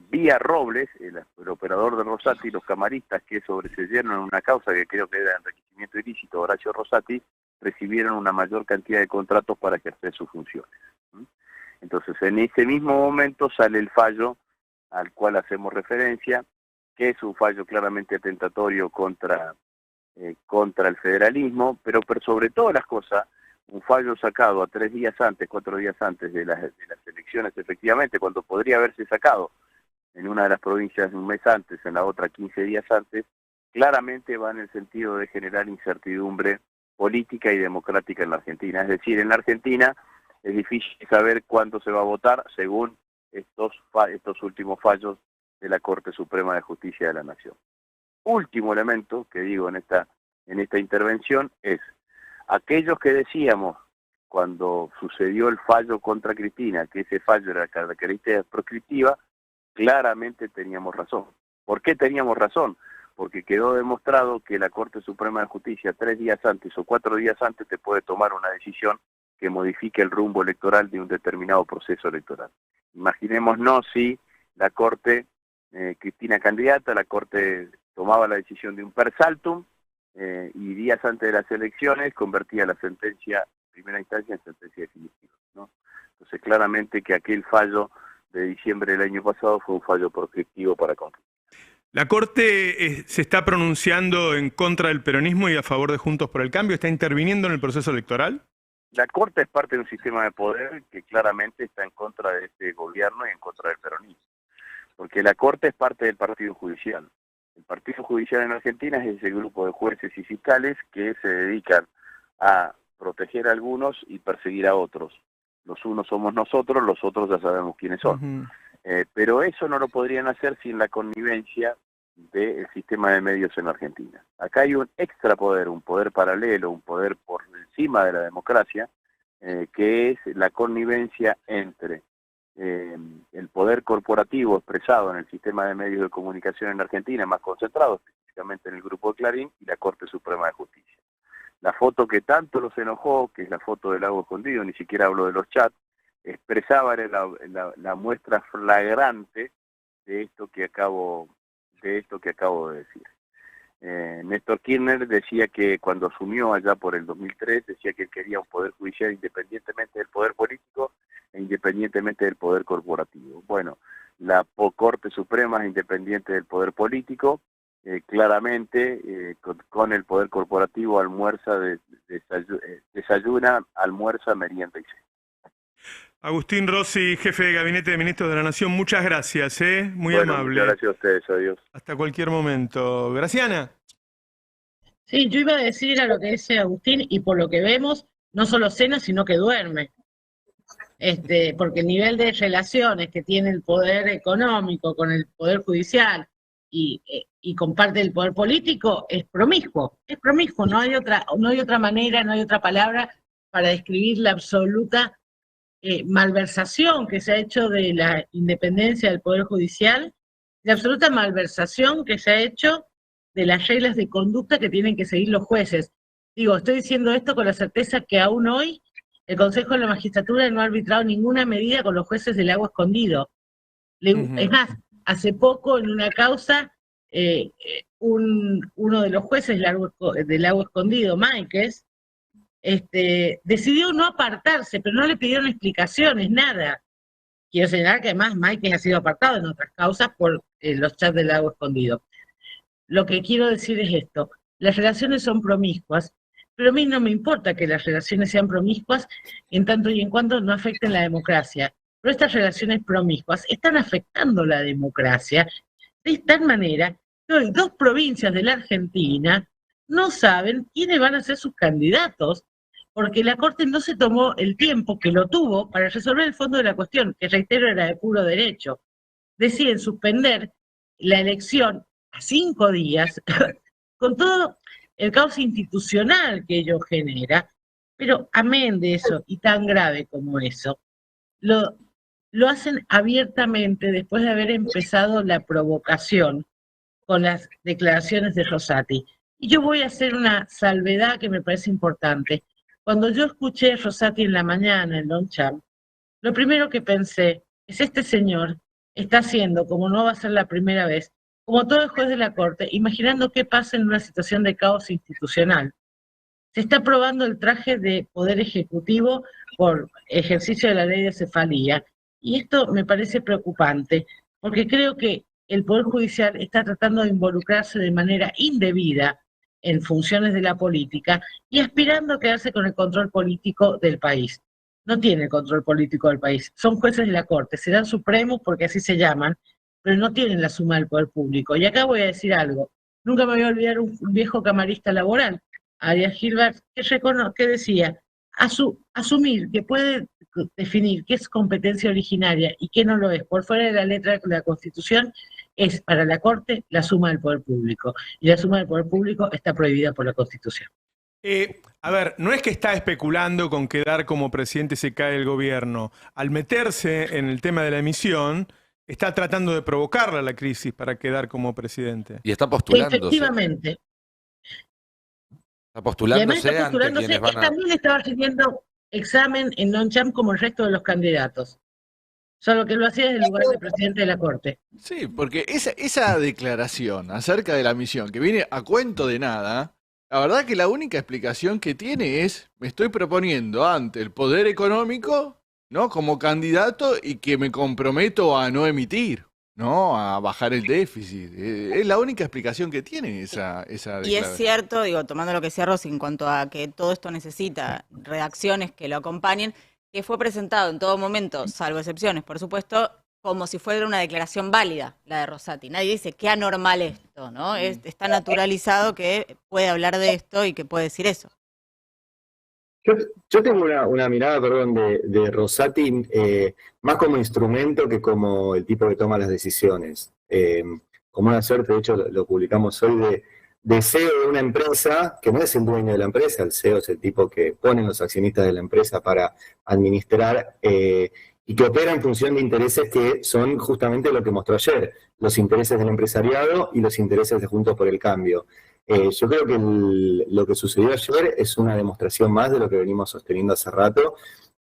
vía Robles, el operador de Rosati, los camaristas que sobreseyeron en una causa que creo que era de enriquecimiento ilícito, Horacio Rosati, recibieron una mayor cantidad de contratos para ejercer sus funciones. Entonces, en ese mismo momento sale el fallo al cual hacemos referencia, que es un fallo claramente atentatorio contra el federalismo, pero sobre todas las cosas, un fallo sacado a 4 días antes de las elecciones, efectivamente, cuando podría haberse sacado en una de las provincias un mes antes, en la otra 15 días antes, claramente va en el sentido de generar incertidumbre política y democrática en la Argentina. Es decir, en la Argentina es difícil saber cuándo se va a votar según estos últimos fallos de la Corte Suprema de Justicia de la Nación. Último elemento que digo en esta intervención es: aquellos que decíamos cuando sucedió el fallo contra Cristina que ese fallo era característica proscriptiva, claramente teníamos razón. ¿Por qué teníamos razón? Porque quedó demostrado que la Corte Suprema de Justicia 3 días antes o 4 días antes te puede tomar una decisión que modifique el rumbo electoral de un determinado proceso electoral. Imaginémonos si la Corte, Cristina candidata, la Corte tomaba la decisión de un per saltum y días antes de las elecciones convertía la sentencia, primera instancia, en sentencia definitiva, ¿no? Entonces, claramente que aquel fallo de diciembre del año pasado fue un fallo proscriptivo para concluir. La Corte se está pronunciando en contra del peronismo y a favor de Juntos por el Cambio. ¿Está interviniendo en el proceso electoral? La Corte es parte de un sistema de poder que claramente está en contra de este gobierno y en contra del peronismo. Porque la Corte es parte del Partido Judicial. El Partido Judicial en Argentina es ese grupo de jueces y fiscales que se dedican a proteger a algunos y perseguir a otros. Los unos somos nosotros, los otros ya sabemos quiénes son. Pero eso no lo podrían hacer sin la connivencia del sistema de medios en Argentina. Acá hay un extrapoder, un poder paralelo, un poder por encima de la democracia, que es la connivencia entre el poder corporativo expresado en el sistema de medios de comunicación en Argentina, más concentrado específicamente en el Grupo de Clarín, y la Corte Suprema de Justicia. La foto que tanto los enojó, que es la foto del lago escondido, ni siquiera hablo de los chats, expresaba la muestra flagrante de esto que acabo de decir. Néstor Kirchner decía que cuando asumió allá por el 2003, decía que él quería un poder judicial independientemente del poder político e independientemente del poder corporativo. Bueno, la Corte Suprema es independiente del poder político, claramente con el poder corporativo almuerza, desayuna, almuerza, merienda y cena. Agustín Rossi, jefe de Gabinete de Ministros de la Nación, muchas gracias, muy Bueno, amable. muchas gracias a ustedes, adiós. Hasta cualquier momento. Graciana. Sí, yo iba a decir a lo que dice Agustín, y por lo que vemos, no solo cena, sino que duerme. Porque el nivel de relaciones que tiene el poder económico con el poder judicial y con parte del poder político es promiscuo, no hay otra manera, no hay otra palabra para describir la absoluta malversación que se ha hecho de la independencia del poder judicial, la absoluta malversación que se ha hecho de las reglas de conducta que tienen que seguir los jueces. Digo, estoy diciendo esto con la certeza que aún hoy el Consejo de la Magistratura no ha arbitrado ninguna medida con los jueces del Lago Escondido. Es más, hace poco en una causa, uno de los jueces del Lago Escondido, Máiquez, decidió no apartarse, pero no le pidieron explicaciones, nada. Quiero señalar que además Máiquez ha sido apartado en otras causas por los chats del Lago Escondido. Lo que quiero decir es esto: las relaciones son promiscuas, pero a mí no me importa que las relaciones sean promiscuas en tanto y en cuanto no afecten la democracia. Pero estas relaciones promiscuas están afectando la democracia de tal manera que hoy 2 provincias de la Argentina no saben quiénes van a ser sus candidatos, porque la Corte no se tomó el tiempo que lo tuvo para resolver el fondo de la cuestión, que reitero era de puro derecho. Deciden suspender la elección a 5 días, con todo el caos institucional que ello genera, pero amén de eso, y tan grave como eso, lo hacen abiertamente después de haber empezado la provocación con las declaraciones de Rosati. Y yo voy a hacer una salvedad que me parece importante. Cuando yo escuché a Rosati en la mañana en Longchamp, lo primero que pensé es: este señor está haciendo, como no va a ser la primera vez, como todo el juez de la Corte, imaginando qué pasa en una situación de caos institucional. Se está probando el traje de poder ejecutivo por ejercicio de la ley de cefalía, y esto me parece preocupante, porque creo que el Poder Judicial está tratando de involucrarse de manera indebida en funciones de la política y aspirando a quedarse con el control político del país. No tiene el control político del país, son jueces de la Corte, serán supremos porque así se llaman, pero no tienen la suma del poder público. Y acá voy a decir algo: nunca me voy a olvidar un viejo camarista laboral, Arias Gilbert, que decía: asumir que puede definir qué es competencia originaria y qué no lo es por fuera de la letra de la Constitución es para la Corte la suma del poder público, y la suma del poder público está prohibida por la Constitución. A ver, no es que está especulando con quedar como presidente se cae el gobierno. Al meterse en el tema de la emisión, está tratando de provocarla la crisis para quedar como presidente. Y está postulándose. Efectivamente. Está postulándose, está postulándose ante quienes van a... Él también estaba recibiendo examen en Longchamp como el resto de los candidatos. Solo que lo hacía desde el lugar de presidente de la Corte. Sí, porque esa declaración acerca de la misión, que viene a cuento de nada, la verdad que la única explicación que tiene es: me estoy proponiendo ante el poder económico, ¿no?, como candidato, y que me comprometo a no emitir, ¿no?, a bajar el déficit. Es la única explicación que tiene esa declaración. Y es cierto, digo, tomando lo que decía Rossi en cuanto a que todo esto necesita redacciones que lo acompañen, que fue presentado en todo momento, salvo excepciones, por supuesto, como si fuera una declaración válida, la de Rosati. Nadie dice qué anormal esto, ¿no? Está naturalizado que puede hablar de esto y que puede decir eso. Yo tengo una mirada, de Rosati más como instrumento que como el tipo que toma las decisiones. Como una suerte, de hecho lo publicamos hoy, de CEO de una empresa que no es el dueño de la empresa. El CEO es el tipo que ponen los accionistas de la empresa para administrar y que opera en función de intereses que son justamente lo que mostró ayer: los intereses del empresariado y los intereses de Juntos por el Cambio. Yo creo que lo que sucedió ayer es una demostración más de lo que venimos sosteniendo hace rato,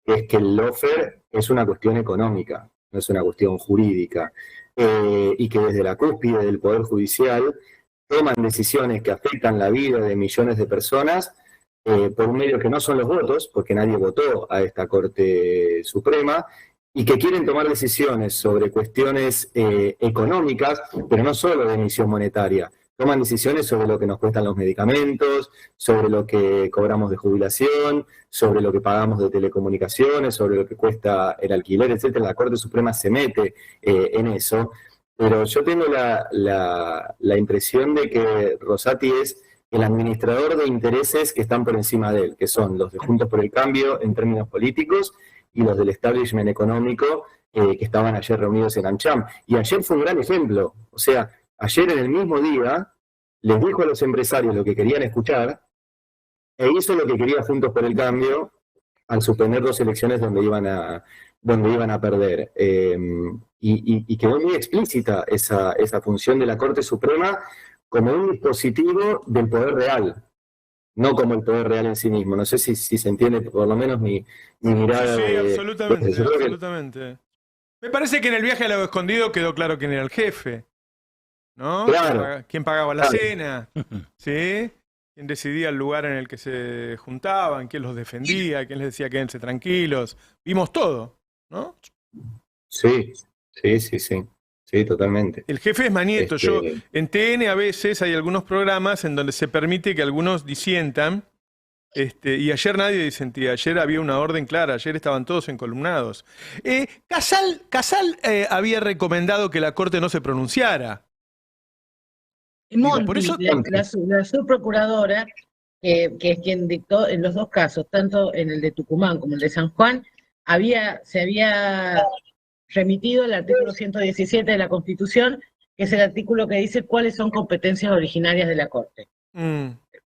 que es que el lawfare es una cuestión económica, no es una cuestión jurídica, y que desde la cúspide del Poder Judicial toman decisiones que afectan la vida de millones de personas por un medio que no son los votos, porque nadie votó a esta Corte Suprema, y que quieren tomar decisiones sobre cuestiones económicas, pero no solo de emisión monetaria. Toman decisiones sobre lo que nos cuestan los medicamentos, sobre lo que cobramos de jubilación, sobre lo que pagamos de telecomunicaciones, sobre lo que cuesta el alquiler, etcétera. La Corte Suprema se mete en eso, pero yo tengo la impresión de que Rosati es el administrador de intereses que están por encima de él, que son los de Juntos por el Cambio en términos políticos y los del establishment económico que estaban ayer reunidos en AmCham. Y ayer fue un gran ejemplo. O sea, ayer en el mismo día les dijo a los empresarios lo que querían escuchar e hizo lo que quería Juntos por el Cambio al suspender 2 elecciones donde iban a perder. Y quedó muy explícita esa función de la Corte Suprema como un dispositivo del poder real, no como el poder real en sí mismo. No sé si se entiende por lo menos mi mirada. Sí, de, absolutamente, yo creo que absolutamente. Me parece que en el viaje al lago escondido quedó claro quién era el jefe, ¿no? Claro. ¿Quién pagaba la Claro. cena? ¿Sí? ¿Quién decidía el lugar en el que se juntaban? ¿Quién los defendía? ¿Quién les decía quédense tranquilos? Vimos todo, ¿no? Sí, sí, totalmente. El jefe es Manieto. Yo, en TN a veces hay algunos programas en donde se permite que algunos disientan, y ayer nadie disentía, ayer había una orden clara, ayer estaban todos encolumnados. Casal había recomendado que la Corte no se pronunciara. Monti, por eso- la subprocuradora, que es quien dictó en los 2 casos, tanto en el de Tucumán como el de San Juan, se había remitido al artículo 117 de la Constitución, que es el artículo que dice cuáles son competencias originarias de la Corte,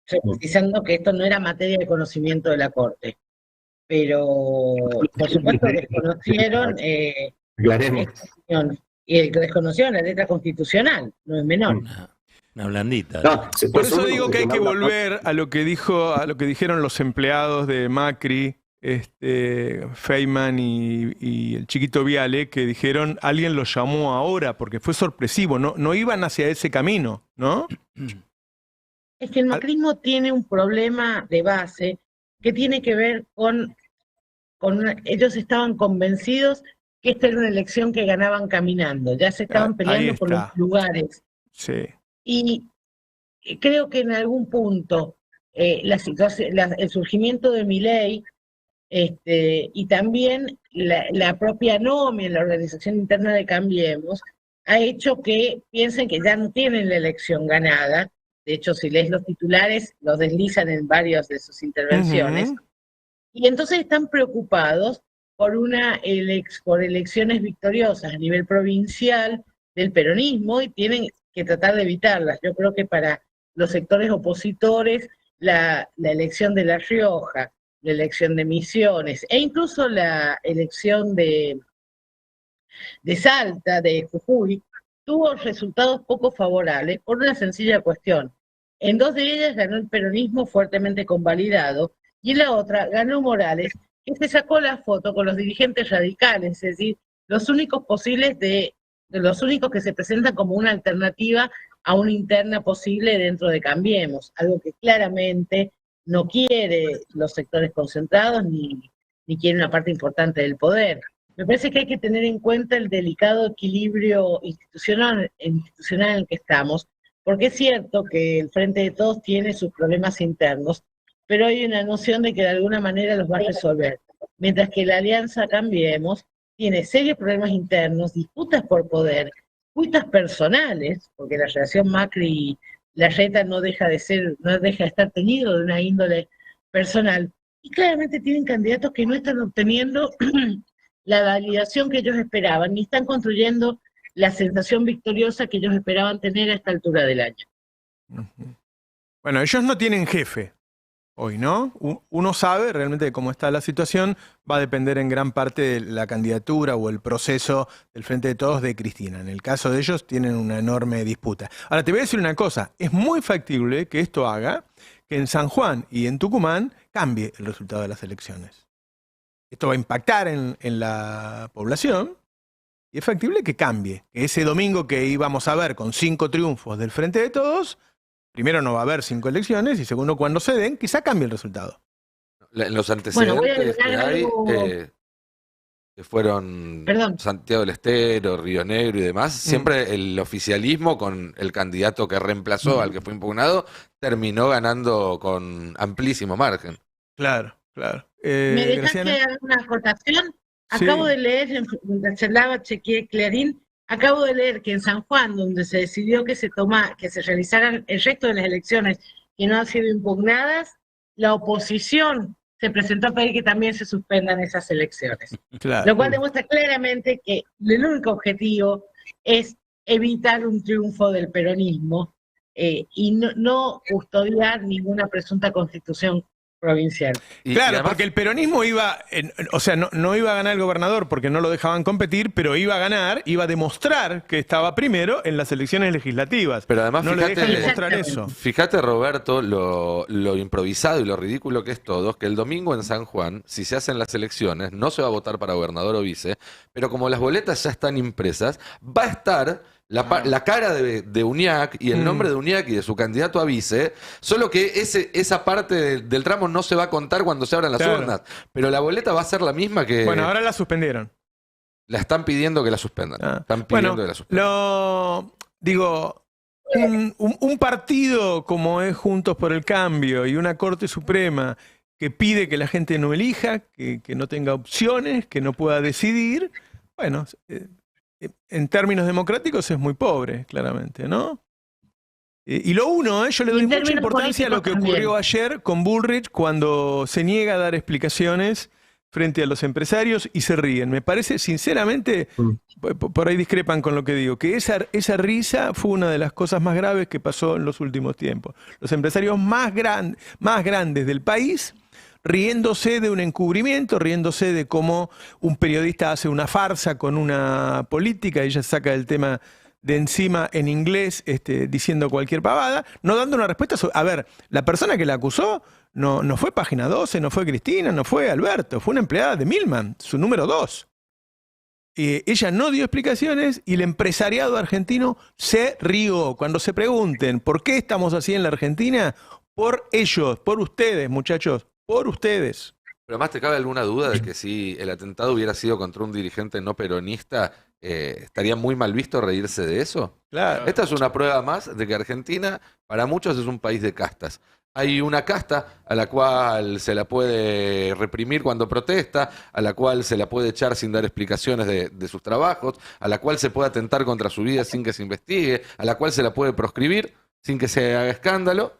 precisando que esto no era materia de conocimiento de la Corte. Pero, por supuesto, desconocieron Aclaremos. esta opinión, y desconocieron la letra constitucional, no es menor. Una blandita. Por eso digo que hay que volver a lo que dijeron los empleados de Macri, Feynman y el chiquito Viale, que dijeron alguien los llamó ahora porque fue sorpresivo, no iban hacia ese camino, ¿no? Es que el macrismo tiene un problema de base que tiene que ver con ellos estaban convencidos que esta era una elección que ganaban caminando, ya se estaban peleando por los lugares. Sí. Y creo que en algún punto el surgimiento de Milei y también la propia NOMI, la organización interna de Cambiemos, ha hecho que piensen que ya no tienen la elección ganada. De hecho, si lees los titulares, los deslizan en varias de sus intervenciones. Y entonces están preocupados por por elecciones victoriosas a nivel provincial del peronismo y tienen que tratar de evitarlas. Yo creo que para los sectores opositores, la elección de La Rioja, la elección de Misiones e incluso la elección de Salta, de Jujuy, tuvo resultados poco favorables por una sencilla cuestión. En 2 de ellas ganó el peronismo fuertemente convalidado y en la otra ganó Morales, que se sacó la foto con los dirigentes radicales, es decir, los únicos posibles los únicos que se presentan como una alternativa a una interna posible dentro de Cambiemos, algo que claramente no quiere los sectores concentrados ni quiere una parte importante del poder. Me parece que hay que tener en cuenta el delicado equilibrio institucional en el que estamos, porque es cierto que el Frente de Todos tiene sus problemas internos, pero hay una noción de que de alguna manera los va a resolver, mientras que la Alianza Cambiemos tiene serios problemas internos, disputas por poder, disputas personales, porque la relación Macri-Larreta no deja de estar teñido de una índole personal, y claramente tienen candidatos que no están obteniendo la validación que ellos esperaban, ni están construyendo la sensación victoriosa que ellos esperaban tener a esta altura del año. Bueno, ellos no tienen jefe hoy, ¿no? Uno sabe realmente de cómo está la situación, va a depender en gran parte de la candidatura o el proceso del Frente de Todos de Cristina. En el caso de ellos tienen una enorme disputa. Ahora, te voy a decir una cosa, es muy factible que esto haga que en San Juan y en Tucumán cambie el resultado de las elecciones. Esto va a impactar en la población, Y es factible que cambie. Que ese domingo que íbamos a ver con 5 triunfos del Frente de Todos, primero no va a haber 5 elecciones y segundo, cuando se den, quizá cambie el resultado. En los antecedentes que hay, que fueron Santiago del Estero, Río Negro y demás, siempre el oficialismo con el candidato que reemplazó al que fue impugnado terminó ganando con amplísimo margen. Claro, claro. ¿Me dejaste hacer una acotación? Acabo de leer, mientras charlaba, chequeé Clarín, acabo de leer que en San Juan, donde se decidió que se realizaran el resto de las elecciones que no han sido impugnadas, la oposición se presentó a pedir que también se suspendan esas elecciones. Claro. Lo cual demuestra claramente que el único objetivo es evitar un triunfo del peronismo y no custodiar ninguna presunta constitución provincial. Claro, además, porque el peronismo iba, no iba a ganar el gobernador porque no lo dejaban competir, pero iba a ganar, iba a demostrar que estaba primero en las elecciones legislativas. Pero además, no fíjate, le dejan demostrar eso. Fíjate, Roberto, lo improvisado y lo ridículo que es todo, que el domingo en San Juan, si se hacen las elecciones, no se va a votar para gobernador o vice, pero como las boletas ya están impresas, va a estar la cara de Uñac y el nombre de Uñac y de su candidato a vice, solo que esa parte del tramo no se va a contar cuando se abran las urnas. Pero la boleta va a ser la misma que... Bueno, ahora la suspendieron. La están pidiendo que la suspendan. Están pidiendo que la suspendan. Un partido como es Juntos por el Cambio y una Corte Suprema que pide que la gente no elija, que no tenga opciones, que no pueda decidir, bueno... en términos democráticos es muy pobre, claramente, ¿no? Y lo uno, yo le doy mucha importancia a lo que ocurrió ayer con Bullrich cuando se niega a dar explicaciones frente a los empresarios y se ríen. Me parece, sinceramente, por ahí discrepan con lo que digo, que esa risa fue una de las cosas más graves que pasó en los últimos tiempos. Los empresarios más grandes del país riéndose de un encubrimiento, riéndose de cómo un periodista hace una farsa con una política, ella saca el tema de encima en inglés, diciendo cualquier pavada, no dando una respuesta. A ver, la persona que la acusó no fue Página 12, no fue Cristina, no fue Alberto, fue una empleada de Milman, su número 2. Ella no dio explicaciones y el empresariado argentino se rió. Cuando se pregunten por qué estamos así en la Argentina, por ellos, por ustedes, muchachos. Por ustedes. Pero además, ¿te cabe alguna duda de que si el atentado hubiera sido contra un dirigente no peronista, estaría muy mal visto reírse de eso? Claro. Esta es una prueba más de que Argentina, para muchos, es un país de castas. Hay una casta a la cual se la puede reprimir cuando protesta, a la cual se la puede echar sin dar explicaciones de sus trabajos, a la cual se puede atentar contra su vida sin que se investigue, a la cual se la puede proscribir sin que se haga escándalo,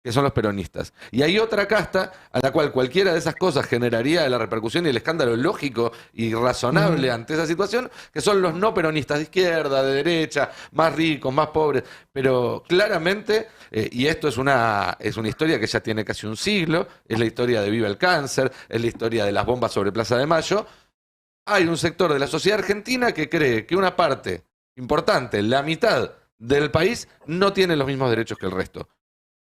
que son los peronistas. Y hay otra casta a la cual cualquiera de esas cosas generaría la repercusión y el escándalo lógico y razonable ante esa situación, que son los no peronistas de izquierda, de derecha, más ricos, más pobres. Pero claramente, y esto es una historia que ya tiene casi un siglo, es la historia de Viva el Cáncer, es la historia de las bombas sobre Plaza de Mayo, hay un sector de la sociedad argentina que cree que una parte importante, la mitad del país, no tiene los mismos derechos que el resto.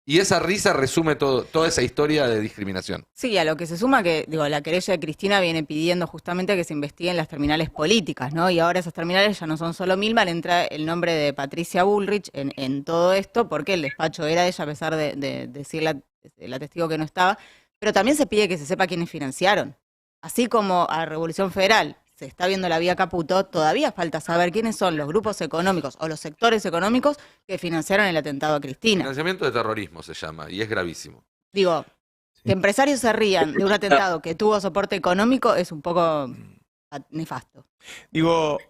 Y esa risa resume toda esa historia de discriminación. Sí, a lo que se suma que, la querella de Cristina viene pidiendo justamente que se investiguen las terminales políticas, ¿no? Y ahora esas terminales ya no son solo Milman, entra el nombre de Patricia Bullrich en todo esto, porque el despacho era de ella, a pesar de decirle la testigo que no estaba, pero también se pide que se sepa quiénes financiaron. Así como a Revolución Federal se está viendo la vía Caputo, todavía falta saber quiénes son los grupos económicos o los sectores económicos que financiaron el atentado a Cristina. Financiamiento de terrorismo se llama, y es gravísimo. Que empresarios se rían de un atentado que tuvo soporte económico es un poco nefasto.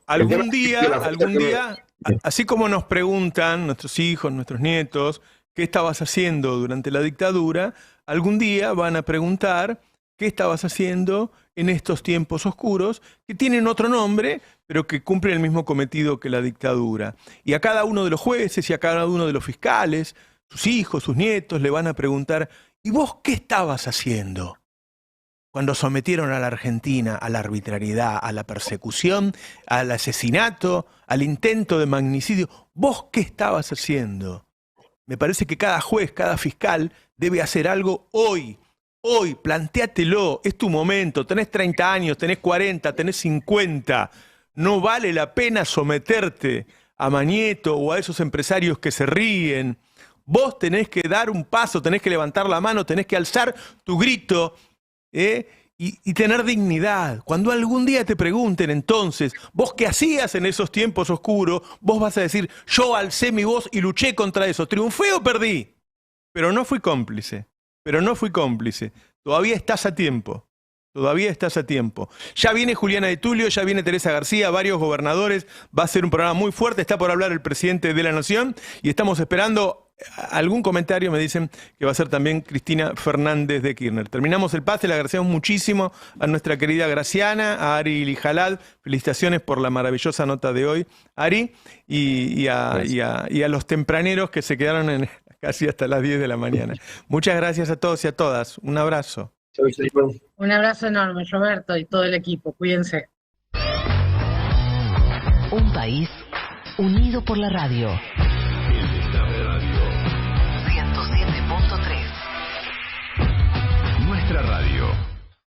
Algún día, así como nos preguntan nuestros hijos, nuestros nietos, ¿qué estabas haciendo durante la dictadura? Algún día van a preguntar ¿qué estabas haciendo en estos tiempos oscuros que tienen otro nombre, pero que cumplen el mismo cometido que la dictadura? Y a cada uno de los jueces y a cada uno de los fiscales, sus hijos, sus nietos, le van a preguntar, ¿y vos qué estabas haciendo cuando sometieron a la Argentina a la arbitrariedad, a la persecución, al asesinato, al intento de magnicidio? ¿Vos qué estabas haciendo? Me parece que cada juez, cada fiscal debe hacer algo hoy. Hoy, plantéatelo, es tu momento, tenés 30 años, tenés 40, tenés 50. no vale la pena someterte a Mañeto o a esos empresarios que se ríen. Vos tenés que dar un paso, tenés que levantar la mano, tenés que alzar tu grito, y tener dignidad. Cuando algún día te pregunten entonces, ¿vos qué hacías en esos tiempos oscuros? Vos vas a decir, yo alcé mi voz y luché contra eso. ¿Triunfé o perdí? Pero no fui cómplice. Todavía estás a tiempo. Ya viene Juliana de Tulio, ya viene Teresa García, varios gobernadores. Va a ser un programa muy fuerte. Está por hablar el presidente de la Nación y estamos esperando algún comentario. Me dicen que va a ser también Cristina Fernández de Kirchner. Terminamos el pase, le agradecemos muchísimo a nuestra querida Graciana, a Ari Lijalad. Felicitaciones por la maravillosa nota de hoy, Ari, y a los tempraneros que se quedaron casi hasta las 10 de la mañana. Muchas gracias a todos y a todas. Un abrazo. Un abrazo enorme, Roberto, y todo el equipo. Cuídense. Un país unido por la radio.